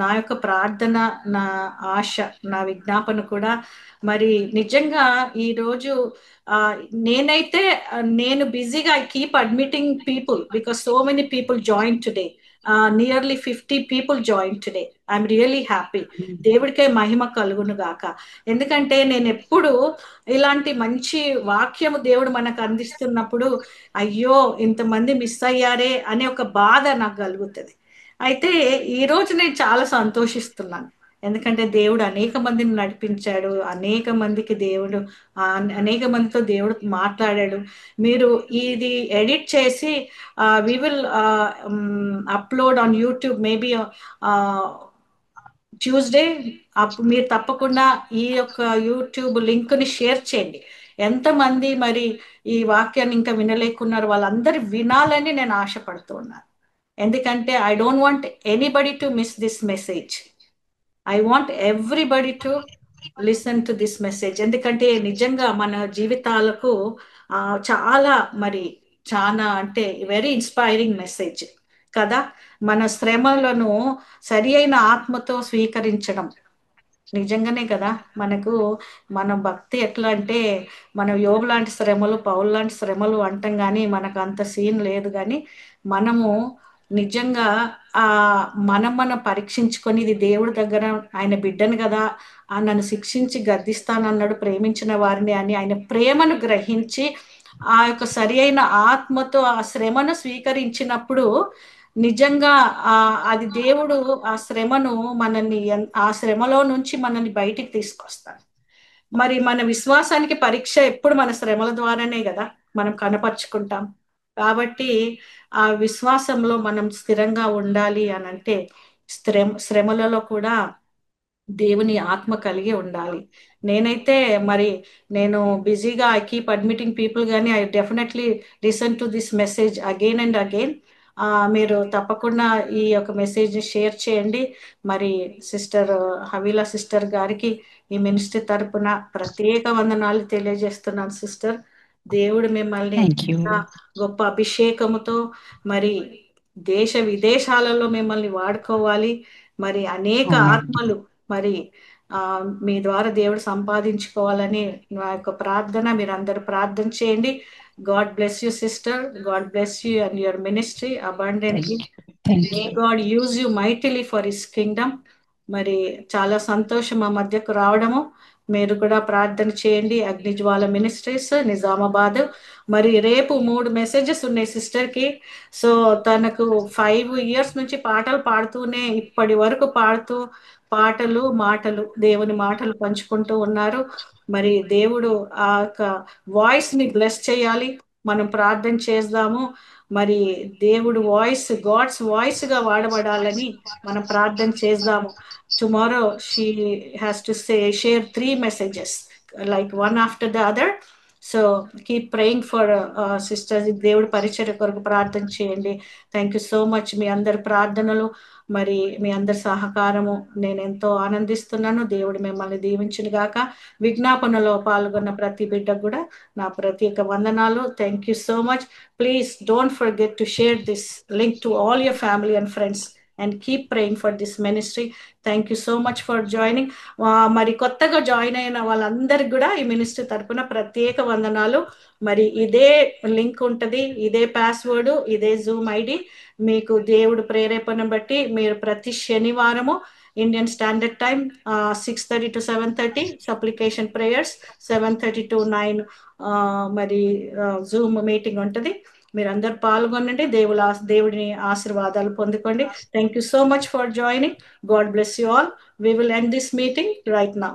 నా యొక్క ప్రార్థన, నా ఆశ, నా విజ్ఞాపన కూడా. మరి నిజంగా ఈరోజు నేనైతే నేను బిజీగా I keep admitting people because so many people join today. Nearly 50 people join today. I'm really happy. దేవుడికే మహిమ కలుగును గాక. ఎందుకంటే నేను ఎప్పుడు ఇలాంటి మంచి వాక్యము దేవుడు మనకు అందిస్తున్నప్పుడు అయ్యో ఇంతమంది మిస్ అయ్యారే అనే ఒక బాధ నాకు కలుగుతుంది. అయితే ఈరోజు నేను చాలా సంతోషిస్తున్నాను. ఎందుకంటే దేవుడు అనేక మందిని నడిపించాడు, అనేక మందికి దేవుడు అనేక మందితో దేవుడు మాట్లాడాడు. మీరు ఇది ఎడిట్ చేసి we will upload on YouTube maybe Tuesday. అప్పుడు మీరు తప్పకుండా ఈ యొక్క యూట్యూబ్ లింక్ని షేర్ చేయండి. ఎంతమంది మరి ఈ వాక్యాన్ని ఇంకా వినలేకున్నారు, వాళ్ళందరూ వినాలని నేను ఆశపడుతూ ఉన్నాను. ఎందుకంటే I don't want anybody to miss this message. I want everybody to listen to this message. ఎందుకంటే నిజంగా మన జీవితాలకు చాలా మరి చాలా అంటే వెరీ ఇన్స్పైరింగ్ మెసేజ్ కదా. మన శ్రమలను సరి అయిన ఆత్మతో స్వీకరించడం నిజంగానే కదా. మనకు మన భక్తి ఎట్లా అంటే, మనం యోబు లాంటి శ్రమలు, పౌలు లాంటి శ్రమలు అంటాం, కానీ మనకు అంత సీన్ లేదు. కానీ మనము నిజంగా మనం పరీక్షించుకొని, ఇది దేవుడి దగ్గర ఆయన బిడ్డను కదా, నన్ను శిక్షించి గద్దిస్తానన్నాడు ప్రేమించిన వారిని అని ఆయన ప్రేమను గ్రహించి ఆ యొక్క సరి అయిన ఆత్మతో ఆ శ్రమను స్వీకరించినప్పుడు నిజంగా అది దేవుడు ఆ శ్రమను మనల్ని ఆ శ్రమలో నుంచి మనల్ని బయటికి తీసుకొస్తాడు. మరి మన విశ్వాసానికి పరీక్ష ఎప్పుడు మన శ్రమల ద్వారానే కదా మనం కనపరుచుకుంటాం. కాబట్టి ఆ విశ్వాసంలో మనం స్థిరంగా ఉండాలి అని అంటే శ్రమలలో కూడా దేవుని ఆత్మ కలిగి ఉండాలి. నేనైతే మరి నేను బిజీగా ఐ కీప్ అడ్మిటింగ్ పీపుల్, కానీ I definitely listen to this message again and again. మీరు తప్పకుండా ఈ యొక్క మెసేజ్ని షేర్ చేయండి. మరి సిస్టర్ హవీలా సిస్టర్ గారికి ఈ మినిస్ట్రీ తరపున ప్రత్యేక వందనాలు తెలియజేస్తున్నాను సిస్టర్. దేవుడు మిమ్మల్ని థ్యాంక్ యూ. గొప్ప అభిషేకముతో మరి దేశ విదేశాలలో మిమ్మల్ని వాడుకోవాలి. మరి అనేక ఆత్మలు మరి మీ ద్వారా దేవుడు సంపాదించుకోవాలని నా యొక్క ప్రార్థన. మీరు అందరూ ప్రార్థన చేయండి. God bless you sister. God bless you and your ministry abundantly. May God use you mightily for his Kingdom. మరి చాలా సంతోషం మా మధ్యకు రావడము. మీరు కూడా ప్రార్థన చేయండి. అగ్నిజ్వాల మినిస్ట్రీస్ నిజామాబాద్. మరి రేపు 3 మెసేజెస్ ఉన్నాయి సిస్టర్కి. సో తనకు 5 years నుంచి పాటలు పాడుతూనే ఇప్పటి వరకు పాడుతూ పాటలు మాటలు దేవుని మాటలు పంచుకుంటూ ఉన్నారు. మరి దేవుడు ఆ యొక్క వాయిస్ ని బ్లెస్ చేయాలి. మనం ప్రార్థన చేద్దాము. మరి దేవుడు వాయిస్ గాడ్స్ వాయిస్ గా వాడబడాలని మనం ప్రార్థన చేద్దాము. Tomorrow she has to share 3 messages like one after the other. So keep praying for sisters. దేవుడి పరిచర్య కొరకు ప్రార్థన చేయండి. Thank you so much. మీ అందరి ప్రార్థనలు మరి మీ అందరి సహకారము నేను ఎంతో ఆనందిస్తున్నాను. దేవుడు మిమ్మల్ని దీవించును గాక. విజ్ఞాపనలో పాల్గొన్న ప్రతి బిడ్డకు కూడా నా ప్రత్యేక వందనాలు. Thank you so much. Please don't forget to share this link to all your family and friends and keep praying for this ministry. Thank you so much for joining. మరి కొత్తగా జాయిన్ అయిన వాళ్ళందరికీ కూడా ఈ మినిస్ట్రీ తరపున ప్రత్యేక వందనాలు. మరి ఇదే లింక్ ఉంటుంది, ఇదే పాస్వర్డ్, ఇదే జూమ్ ఐడి. మీకు దేవుడు ప్రేరేపణ బట్టి మీరు ప్రతి శనివారము Indian standard time 6:30 to 7:30 supplication prayers, 7:30 to 9 మరి జూమ్ మీటింగ్ ఉంటుంది. మీరందరూ పాల్గొనండి. దేవుడిని ఆశీర్వాదాలు పొందుకోండి. Thank you so much for joining. God bless you all. We will end this meeting right now.